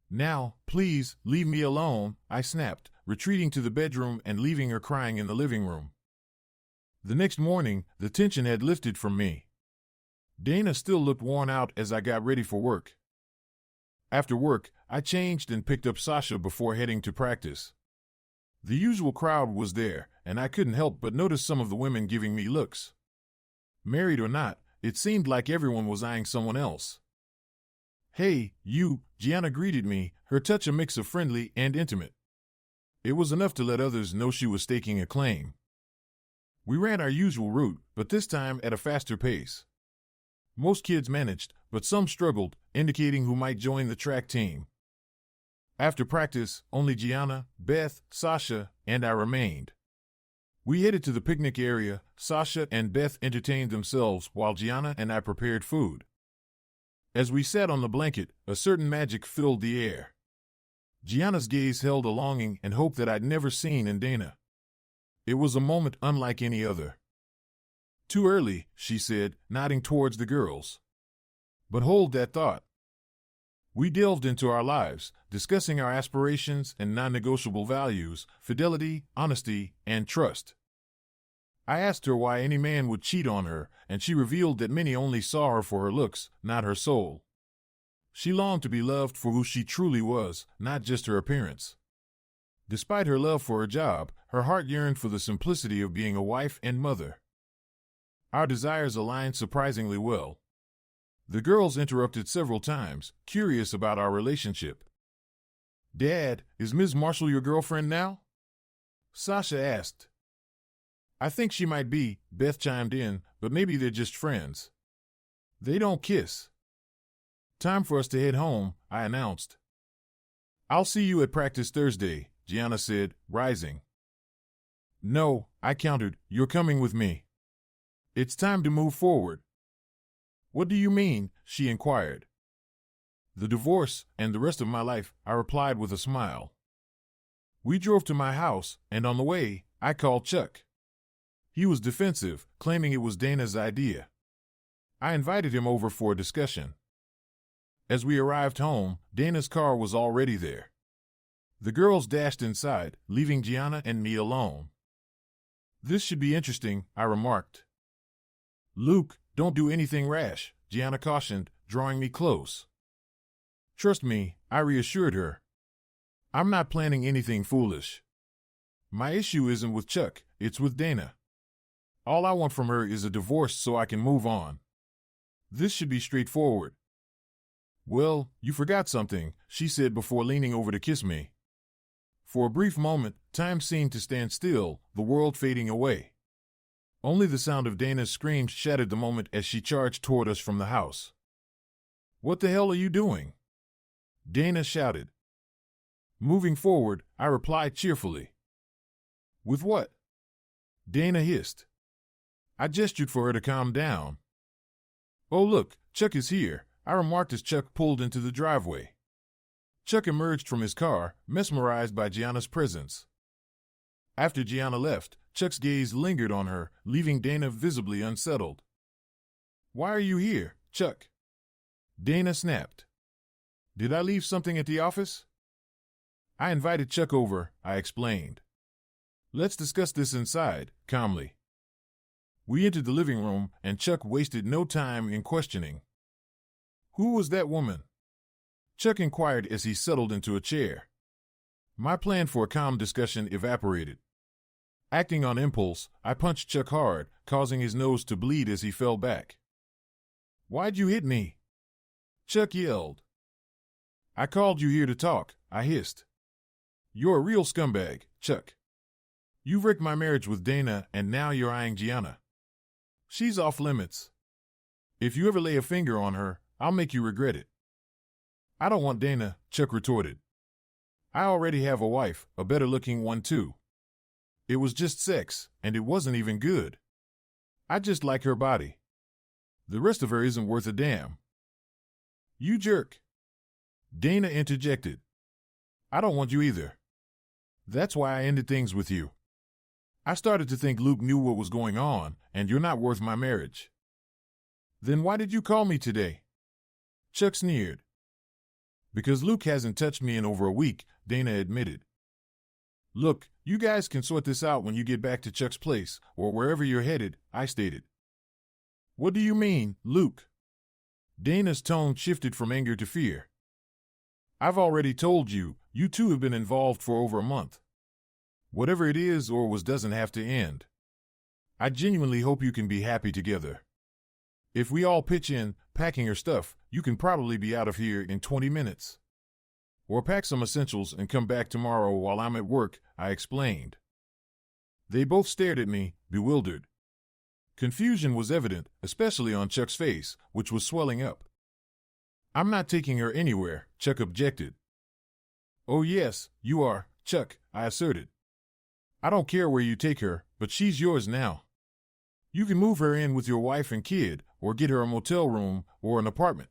"Now, please, leave me alone," I snapped, retreating to the bedroom and leaving her crying in the living room. The next morning, the tension had lifted from me. Dana still looked worn out as I got ready for work. After work, I changed and picked up Sasha before heading to practice. The usual crowd was there, and I couldn't help but notice some of the women giving me looks. Married or not, it seemed like everyone was eyeing someone else. "Hey, you," Gianna greeted me, her touch a mix of friendly and intimate. It was enough to let others know she was staking a claim. We ran our usual route, but this time at a faster pace. Most kids managed, but some struggled, indicating who might join the track team. After practice, only Gianna, Beth, Sasha, and I remained. We headed to the picnic area. Sasha and Beth entertained themselves while Gianna and I prepared food. As we sat on the blanket, a certain magic filled the air. Gianna's gaze held a longing and hope that I'd never seen in Dana. It was a moment unlike any other. "Too early," she said, nodding towards the girls. But hold that thought. We delved into our lives, discussing our aspirations and non-negotiable values, fidelity, honesty, and trust. I asked her why any man would cheat on her, and she revealed that many only saw her for her looks, not her soul. She longed to be loved for who she truly was, not just her appearance. Despite her love for her job, her heart yearned for the simplicity of being a wife and mother. Our desires aligned surprisingly well. The girls interrupted several times, curious about our relationship. "Dad, is Ms. Marshall your girlfriend now?" Sasha asked. "I think she might be," Beth chimed in, "but maybe they're just friends. They don't kiss." "Time for us to head home," I announced. "I'll see you at practice Thursday," Gianna said, rising. "No," I countered, "you're coming with me. It's time to move forward." "What do you mean?" she inquired. "The divorce and the rest of my life," I replied with a smile. We drove to my house, and on the way, I called Chuck. He was defensive, claiming it was Dana's idea. I invited him over for a discussion. As we arrived home, Dana's car was already there. The girls dashed inside, leaving Gianna and me alone. This should be interesting, I remarked. Luke, don't do anything rash, Gianna cautioned, drawing me close. Trust me, I reassured her. I'm not planning anything foolish. My issue isn't with Chuck, it's with Dana. All I want from her is a divorce so I can move on. This should be straightforward. Well, you forgot something, she said before leaning over to kiss me. For a brief moment, time seemed to stand still, the world fading away. Only the sound of Dana's screams shattered the moment as she charged toward us from the house. What the hell are you doing? Dana shouted. Moving forward, I replied cheerfully. With what? Dana hissed. I gestured for her to calm down. Oh look, Chuck is here, I remarked as Chuck pulled into the driveway. Chuck emerged from his car, mesmerized by Gianna's presence. After Gianna left, Chuck's gaze lingered on her, leaving Dana visibly unsettled. Why are you here, Chuck? Dana snapped. Did I leave something at the office? I invited Chuck over, I explained. Let's discuss this inside, calmly. We entered the living room, and Chuck wasted no time in questioning. Who was that woman? Chuck inquired as he settled into a chair. My plan for a calm discussion evaporated. Acting on impulse, I punched Chuck hard, causing his nose to bleed as he fell back. Why'd you hit me? Chuck yelled. I called you here to talk, I hissed. You're a real scumbag, Chuck. You wrecked my marriage with Dana, and now you're eyeing Gianna. She's off limits. If you ever lay a finger on her, I'll make you regret it. I don't want Dana, Chuck retorted. I already have a wife, a better-looking one too. It was just sex, and it wasn't even good. I just like her body. The rest of her isn't worth a damn. You jerk. Dana interjected. I don't want you either. That's why I ended things with you. I started to think Luke knew what was going on, and you're not worth my marriage. Then why did you call me today? Chuck sneered. Because Luke hasn't touched me in over a week, Dana admitted. Look, you guys can sort this out when you get back to Chuck's place, or wherever you're headed, I stated. What do you mean, Luke? Dana's tone shifted from anger to fear. I've already told you, you two have been involved for over a month. Whatever it is or was doesn't have to end. I genuinely hope you can be happy together. If we all pitch in, packing her stuff, you can probably be out of here in 20 minutes. Or pack some essentials and come back tomorrow while I'm at work, I explained. They both stared at me, bewildered. Confusion was evident, especially on Chuck's face, which was swelling up. I'm not taking her anywhere, Chuck objected. Oh yes, you are, Chuck, I asserted. I don't care where you take her, but she's yours now. You can move her in with your wife and kid, or get her a motel room or an apartment.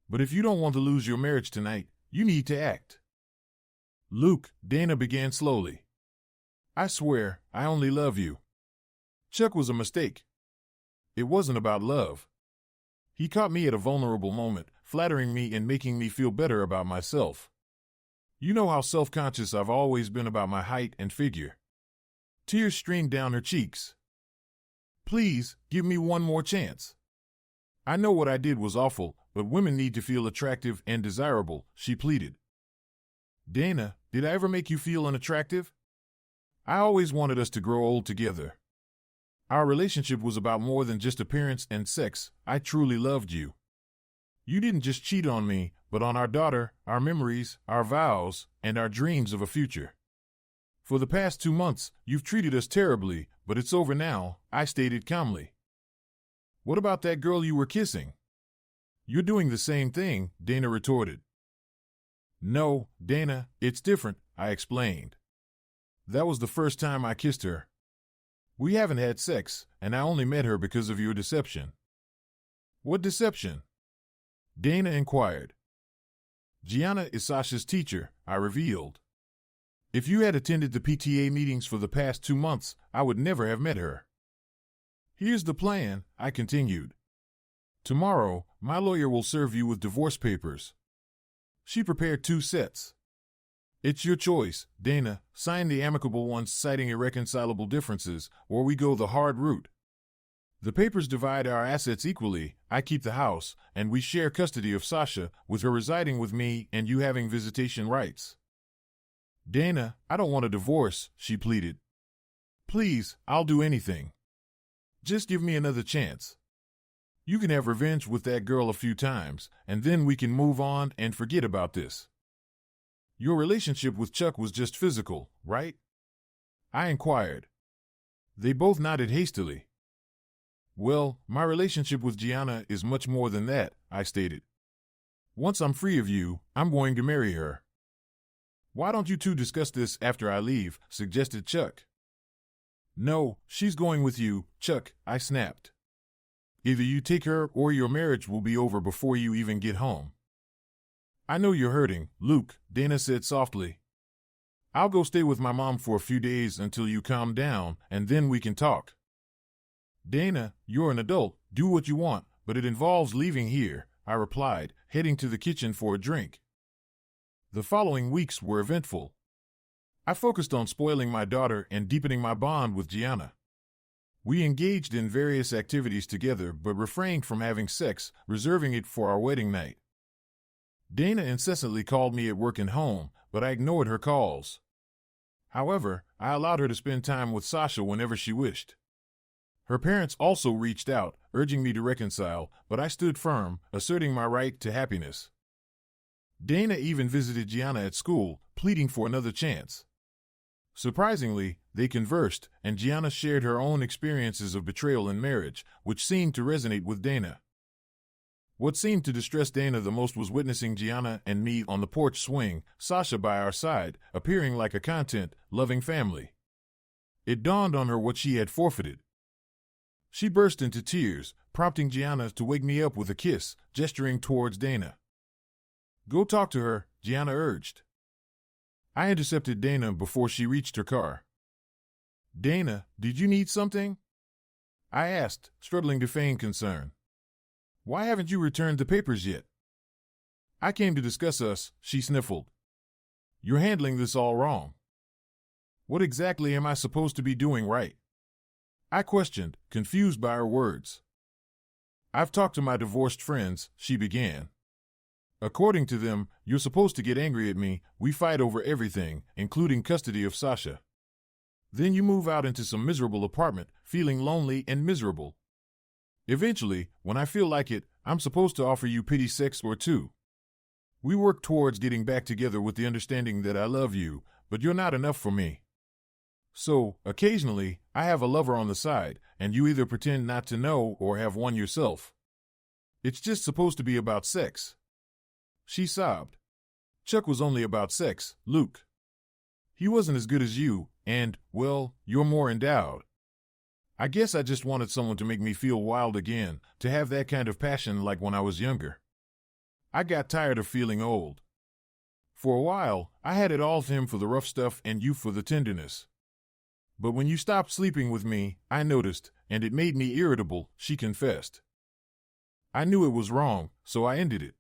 But if you don't want to lose your marriage tonight, you need to act. Luke, Dana began slowly. I swear, I only love you. Chuck was a mistake. It wasn't about love. He caught me at a vulnerable moment, flattering me and making me feel better about myself. You know how self-conscious I've always been about my height and figure. Tears streamed down her cheeks. Please, give me one more chance. I know what I did was awful, but women need to feel attractive and desirable, she pleaded. Dana, did I ever make you feel unattractive? I always wanted us to grow old together. Our relationship was about more than just appearance and sex. I truly loved you. You didn't just cheat on me, but on our daughter, our memories, our vows, and our dreams of a future. For the past 2 months, you've treated us terribly, but it's over now, I stated calmly. What about that girl you were kissing? You're doing the same thing, Dana retorted. No, Dana, it's different, I explained. That was the first time I kissed her. We haven't had sex, and I only met her because of your deception. What deception? Dana inquired. Gianna is Sasha's teacher, I revealed. If you had attended the PTA meetings for the past 2 months, I would never have met her. Here's the plan, I continued. Tomorrow, My lawyer will serve you with divorce papers. She prepared 2 sets. It's your choice, Dana. Sign the amicable ones citing irreconcilable differences, or we go the hard route. The papers divide our assets equally. I keep the house, and we share custody of Sasha, with her residing with me and you having visitation rights. Dana, I don't want a divorce, she pleaded. Please, I'll do anything. Just give me another chance. You can have revenge with that girl a few times, and then we can move on and forget about this. Your relationship with Chuck was just physical, right? I inquired. They both nodded hastily. Well, my relationship with Gianna is much more than that, I stated. Once I'm free of you, I'm going to marry her. Why don't you two discuss this after I leave, suggested Chuck. No, she's going with you, Chuck, I snapped. Either you take her or your marriage will be over before you even get home. I know you're hurting, Luke, Dana said softly. I'll go stay with my mom for a few days until you calm down, and then we can talk. Dana, you're an adult, do what you want, but it involves leaving here, I replied, heading to the kitchen for a drink. The following weeks were eventful. I focused on spoiling my daughter and deepening my bond with Gianna. We engaged in various activities together but refrained from having sex, reserving it for our wedding night. Dana incessantly called me at work and home, but I ignored her calls. However, I allowed her to spend time with Sasha whenever she wished. Her parents also reached out, urging me to reconcile, but I stood firm, asserting my right to happiness. Dana even visited Gianna at school, pleading for another chance. Surprisingly, they conversed, and Gianna shared her own experiences of betrayal in marriage, which seemed to resonate with Dana. What seemed to distress Dana the most was witnessing Gianna and me on the porch swing, Sasha by our side, appearing like a content-loving family. It dawned on her what she had forfeited. She burst into tears, prompting Gianna to wake me up with a kiss, gesturing towards Dana. Go talk to her, Gianna urged. I intercepted Dana before she reached her car. Dana, did you need something? I asked, struggling to feign concern. Why haven't you returned the papers yet? I came to discuss us, she sniffled. You're handling this all wrong. What exactly am I supposed to be doing right? I questioned, confused by her words. I've talked to my divorced friends, she began. According to them, you're supposed to get angry at me, we fight over everything, including custody of Sasha. Then you move out into some miserable apartment, feeling lonely and miserable. Eventually, when I feel like it, I'm supposed to offer you pity sex or two. We work towards getting back together with the understanding that I love you, but you're not enough for me. So, occasionally, I have a lover on the side, and you either pretend not to know or have one yourself. It's just supposed to be about sex. She sobbed. Chuck was only about sex, Luke. He wasn't as good as you, and, well, you're more endowed. I guess I just wanted someone to make me feel wild again, to have that kind of passion like when I was younger. I got tired of feeling old. For a while, I had it all to him for the rough stuff and you for the tenderness. But when you stopped sleeping with me, I noticed, and it made me irritable, she confessed. I knew it was wrong, so I ended it.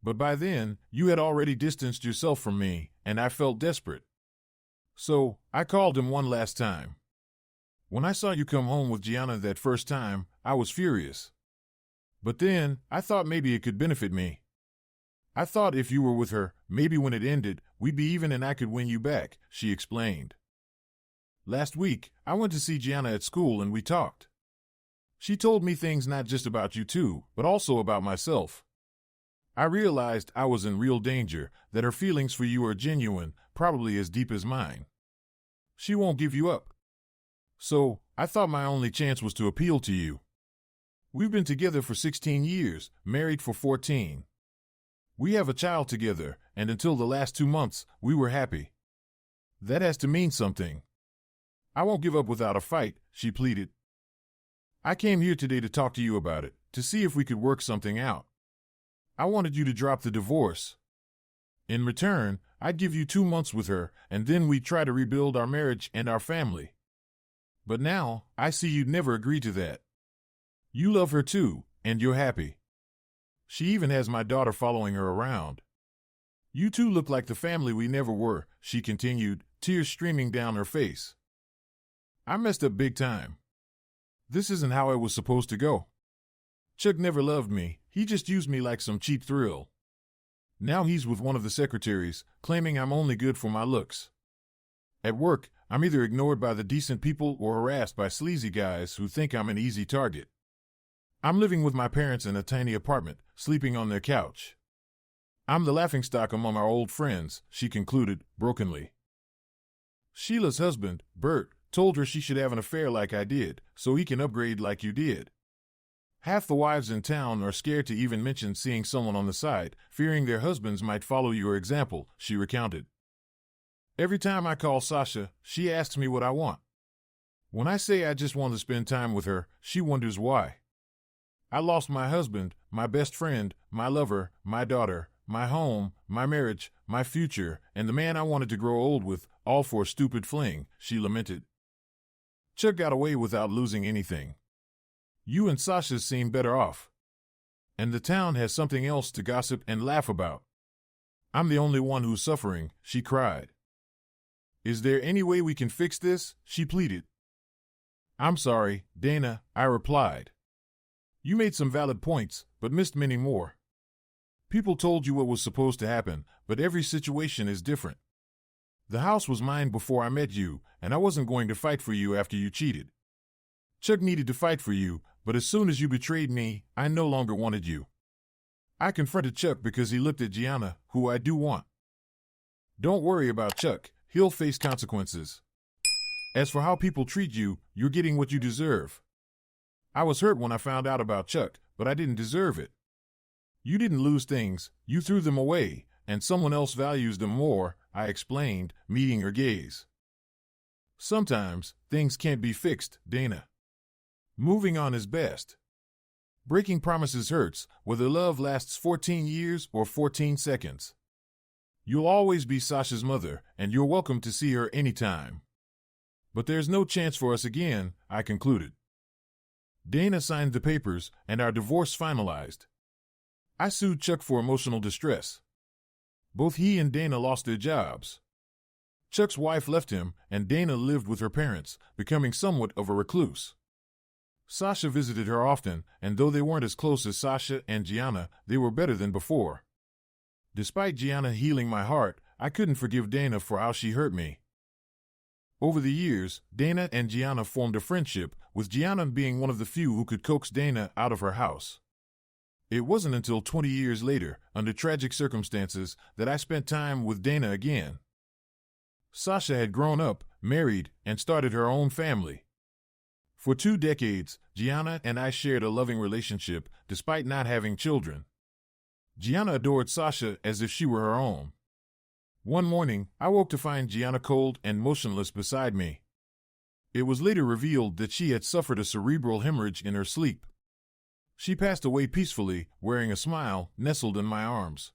But by then, you had already distanced yourself from me, and I felt desperate. So, I called him one last time. When I saw you come home with Gianna that first time, I was furious. But then, I thought maybe it could benefit me. I thought if you were with her, maybe when it ended, we'd be even and I could win you back, she explained. Last week, I went to see Gianna at school and we talked. She told me things not just about you two, but also about myself. I realized I was in real danger, that her feelings for you are genuine, probably as deep as mine. She won't give you up. So, I thought my only chance was to appeal to you. We've been together for 16 years, married for 14. We have a child together, and until the last 2 months, we were happy. That has to mean something. I won't give up without a fight, she pleaded. I came here today to talk to you about it, to see if we could work something out. I wanted you to drop the divorce. In return, I'd give you 2 months with her, and then we'd try to rebuild our marriage and our family. But now, I see you'd never agree to that. You love her too, and you're happy. She even has my daughter following her around. You two look like the family we never were, she continued, tears streaming down her face. I messed up big time. This isn't how it was supposed to go. Chuck never loved me, he just used me like some cheap thrill. Now he's with one of the secretaries, claiming I'm only good for my looks. At work, I'm either ignored by the decent people or harassed by sleazy guys who think I'm an easy target. I'm living with my parents in a tiny apartment, sleeping on their couch. I'm the laughingstock among our old friends, she concluded, brokenly. Sheila's husband, Bert, told her she should have an affair like I did, so he can upgrade like you did. Half the wives in town are scared to even mention seeing someone on the side, fearing their husbands might follow your example, she recounted. Every time I call Sasha, she asks me what I want. When I say I just want to spend time with her, she wonders why. I lost my husband, my best friend, my lover, my daughter, my home, my marriage, my future, and the man I wanted to grow old with, all for a stupid fling, she lamented. Chuck got away without losing anything. You and Sasha seem better off. And the town has something else to gossip and laugh about. I'm the only one who's suffering, she cried. Is there any way we can fix this? She pleaded. I'm sorry, Dana, I replied. You made some valid points, but missed many more. People told you what was supposed to happen, but every situation is different. The house was mine before I met you, and I wasn't going to fight for you after you cheated. Chuck needed to fight for you, but as soon as you betrayed me, I no longer wanted you. I confronted Chuck because he looked at Gianna, who I do want. Don't worry about Chuck, he'll face consequences. As for how people treat you, you're getting what you deserve. I was hurt when I found out about Chuck, but I didn't deserve it. You didn't lose things, you threw them away, and someone else values them more, I explained, meeting her gaze. Sometimes, things can't be fixed, Dana. Moving on is best. Breaking promises hurts, whether love lasts 14 years or 14 seconds. You'll always be Sasha's mother, and you're welcome to see her anytime. But there's no chance for us again, I concluded. Dana signed the papers, and our divorce finalized. I sued Chuck for emotional distress. Both he and Dana lost their jobs. Chuck's wife left him, and Dana lived with her parents, becoming somewhat of a recluse. Sasha visited her often, and though they weren't as close as Sasha and Gianna, they were better than before. Despite Gianna healing my heart, I couldn't forgive Dana for how she hurt me. Over the years, Dana and Gianna formed a friendship, with Gianna being one of the few who could coax Dana out of her house. It wasn't until 20 years later, under tragic circumstances, that I spent time with Dana again. Sasha had grown up, married, and started her own family. For 2 decades, Gianna and I shared a loving relationship, despite not having children. Gianna adored Sasha as if she were her own. One morning, I woke to find Gianna cold and motionless beside me. It was later revealed that she had suffered a cerebral hemorrhage in her sleep. She passed away peacefully, wearing a smile, nestled in my arms.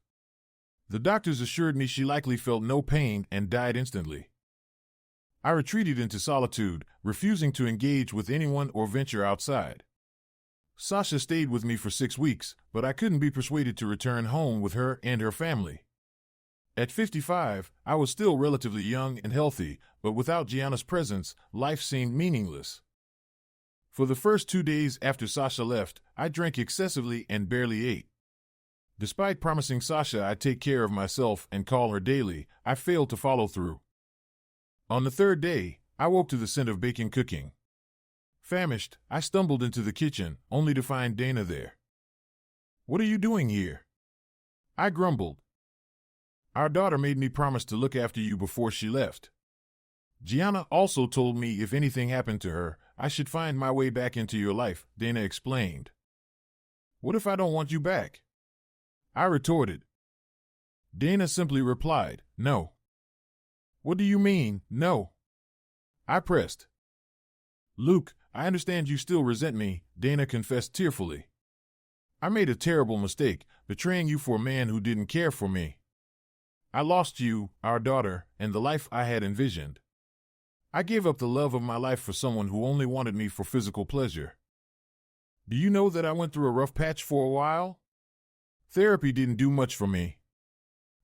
The doctors assured me she likely felt no pain and died instantly. I retreated into solitude, refusing to engage with anyone or venture outside. Sasha stayed with me for 6 weeks, but I couldn't be persuaded to return home with her and her family. At 55, I was still relatively young and healthy, but without Gianna's presence, life seemed meaningless. For the first 2 days after Sasha left, I drank excessively and barely ate. Despite promising Sasha I'd take care of myself and call her daily, I failed to follow through. On the 3rd day, I woke to the scent of bacon cooking. Famished, I stumbled into the kitchen, only to find Dana there. "What are you doing here?" I grumbled. "Our daughter made me promise to look after you before she left. Gianna also told me if anything happened to her, I should find my way back into your life," Dana explained. "What if I don't want you back?" I retorted. Dana simply replied, "No." "What do you mean, no?" I pressed. "Luke, I understand you still resent me," Dana confessed tearfully. "I made a terrible mistake, betraying you for a man who didn't care for me. I lost you, our daughter, and the life I had envisioned. I gave up the love of my life for someone who only wanted me for physical pleasure. Do you know that I went through a rough patch for a while? Therapy didn't do much for me.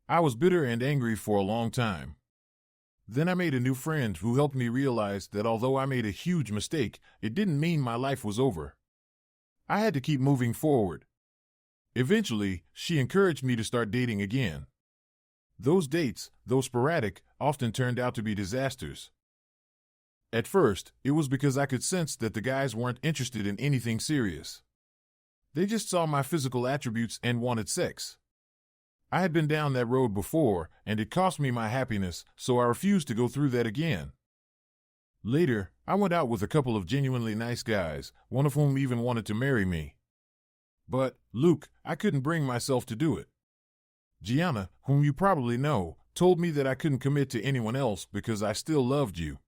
I was bitter and angry for a long time. Then I made a new friend who helped me realize that although I made a huge mistake, it didn't mean my life was over. I had to keep moving forward. Eventually, she encouraged me to start dating again. Those dates, though sporadic, often turned out to be disasters. At first, it was because I could sense that the guys weren't interested in anything serious. They just saw my physical attributes and wanted sex. I had been down that road before, and it cost me my happiness, so I refused to go through that again. Later, I went out with a couple of genuinely nice guys, one of whom even wanted to marry me. But, Luke, I couldn't bring myself to do it. Gianna, whom you probably know, told me that I couldn't commit to anyone else because I still loved you.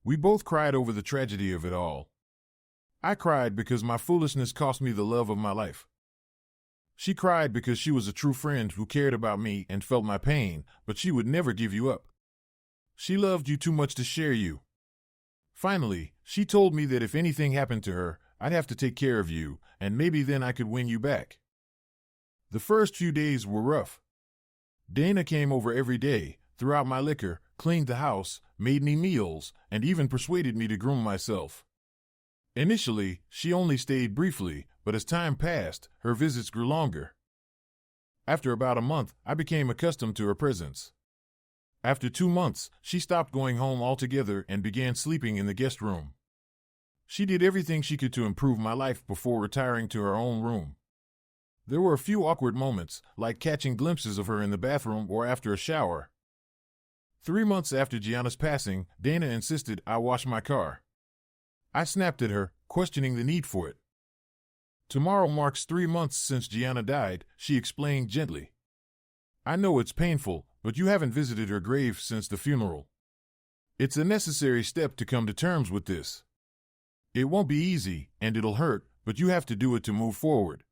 We both cried over the tragedy of it all. I cried because my foolishness cost me the love of my life. She cried because she was a true friend who cared about me and felt my pain, but she would never give you up. She loved you too much to share you. Finally, she told me that if anything happened to her, I'd have to take care of you, and maybe then I could win you back. The first few days were rough. Dana came over every day, threw out my liquor, cleaned the house, made me meals, and even persuaded me to groom myself. Initially, she only stayed briefly, but as time passed, her visits grew longer. After about a month, I became accustomed to her presence. After 2 months, she stopped going home altogether and began sleeping in the guest room. She did everything she could to improve my life before retiring to her own room. There were a few awkward moments, like catching glimpses of her in the bathroom or after a shower. 3 months after Gianna's passing, Dana insisted I wash my car. I snapped at her, questioning the need for it. Tomorrow marks 3 months since Gianna died, she explained gently. I know it's painful, but you haven't visited her grave since the funeral. It's a necessary step to come to terms with this. It won't be easy, and it'll hurt, but you have to do it to move forward.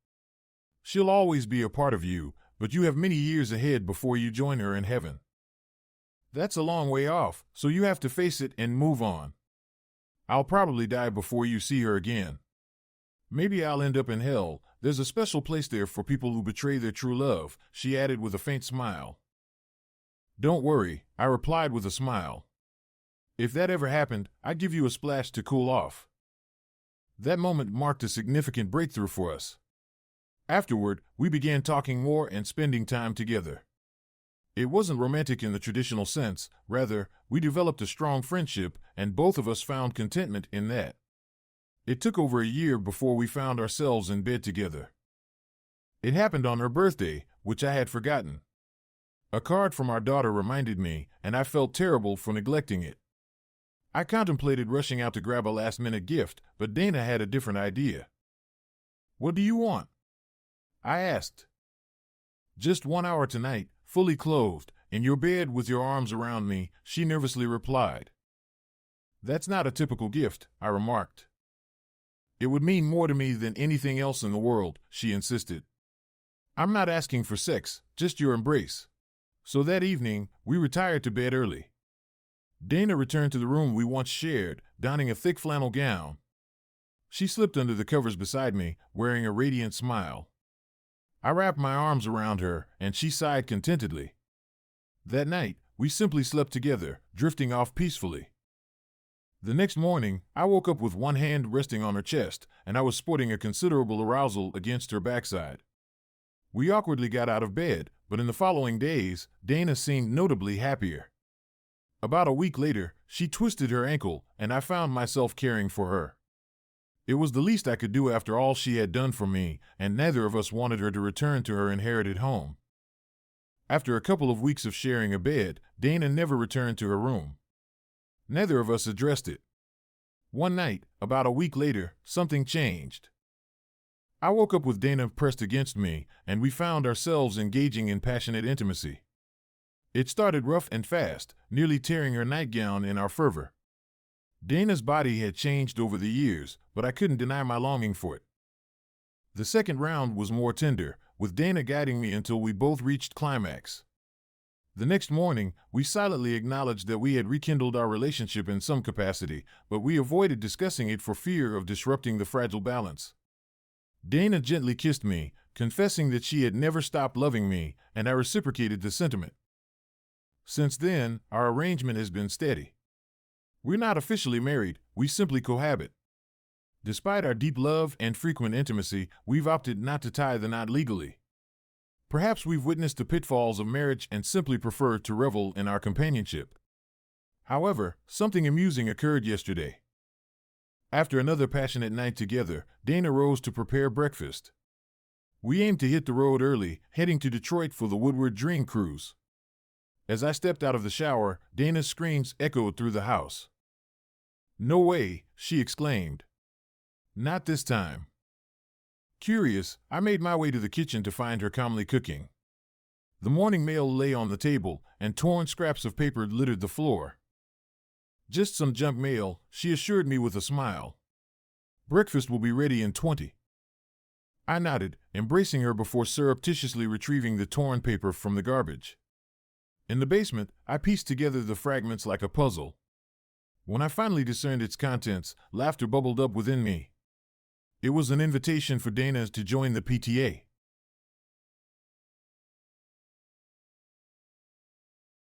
She'll always be a part of you, but you have many years ahead before you join her in heaven. That's a long way off, so you have to face it and move on. I'll probably die before you see her again. Maybe I'll end up in hell. There's a special place there for people who betray their true love, she added with a faint smile. Don't worry, I replied with a smile. If that ever happened, I'd give you a splash to cool off. That moment marked a significant breakthrough for us. Afterward, we began talking more and spending time together. It wasn't romantic in the traditional sense, rather, we developed a strong friendship, and both of us found contentment in that. It took over a year before we found ourselves in bed together. It happened on her birthday, which I had forgotten. A card from our daughter reminded me, and I felt terrible for neglecting it. I contemplated rushing out to grab a last-minute gift, but Dana had a different idea. What do you want? I asked. Just 1 hour tonight, fully clothed, in your bed with your arms around me, she nervously replied. That's not a typical gift, I remarked. It would mean more to me than anything else in the world, she insisted. I'm not asking for sex, just your embrace. So that evening, we retired to bed early. Dana returned to the room we once shared, donning a thick flannel gown. She slipped under the covers beside me, wearing a radiant smile. I wrapped my arms around her, and she sighed contentedly. That night, we simply slept together, drifting off peacefully. The next morning, I woke up with one hand resting on her chest, and I was sporting a considerable arousal against her backside. We awkwardly got out of bed, but in the following days, Dana seemed notably happier. About a week later, she twisted her ankle, and I found myself caring for her. It was the least I could do after all she had done for me, and neither of us wanted her to return to her inherited home. After a couple of weeks of sharing a bed, Dana never returned to her room. Neither of us addressed it. One night, about a week later, something changed. I woke up with Dana pressed against me, and we found ourselves engaging in passionate intimacy. It started rough and fast, nearly tearing her nightgown in our fervor. Dana's body had changed over the years, but I couldn't deny my longing for it. The second round was more tender, with Dana guiding me until we both reached climax. The next morning, we silently acknowledged that we had rekindled our relationship in some capacity, but we avoided discussing it for fear of disrupting the fragile balance. Dana gently kissed me, confessing that she had never stopped loving me, and I reciprocated the sentiment. Since then, our arrangement has been steady. We're not officially married, we simply cohabit. Despite our deep love and frequent intimacy, we've opted not to tie the knot legally. Perhaps we've witnessed the pitfalls of marriage and simply prefer to revel in our companionship. However, something amusing occurred yesterday. After another passionate night together, Dana rose to prepare breakfast. We aimed to hit the road early, heading to Detroit for the Woodward Dream Cruise. As I stepped out of the shower, Dana's screams echoed through the house. "No way," she exclaimed. "Not this time." Curious, I made my way to the kitchen to find her calmly cooking. The morning mail lay on the table, and torn scraps of paper littered the floor. "Just some junk mail," she assured me with a smile. "Breakfast will be ready in 20. I nodded, embracing her before surreptitiously retrieving the torn paper from the garbage. In the basement, I pieced together the fragments like a puzzle. When I finally discerned its contents, laughter bubbled up within me. It was an invitation for Dana to join the PTA.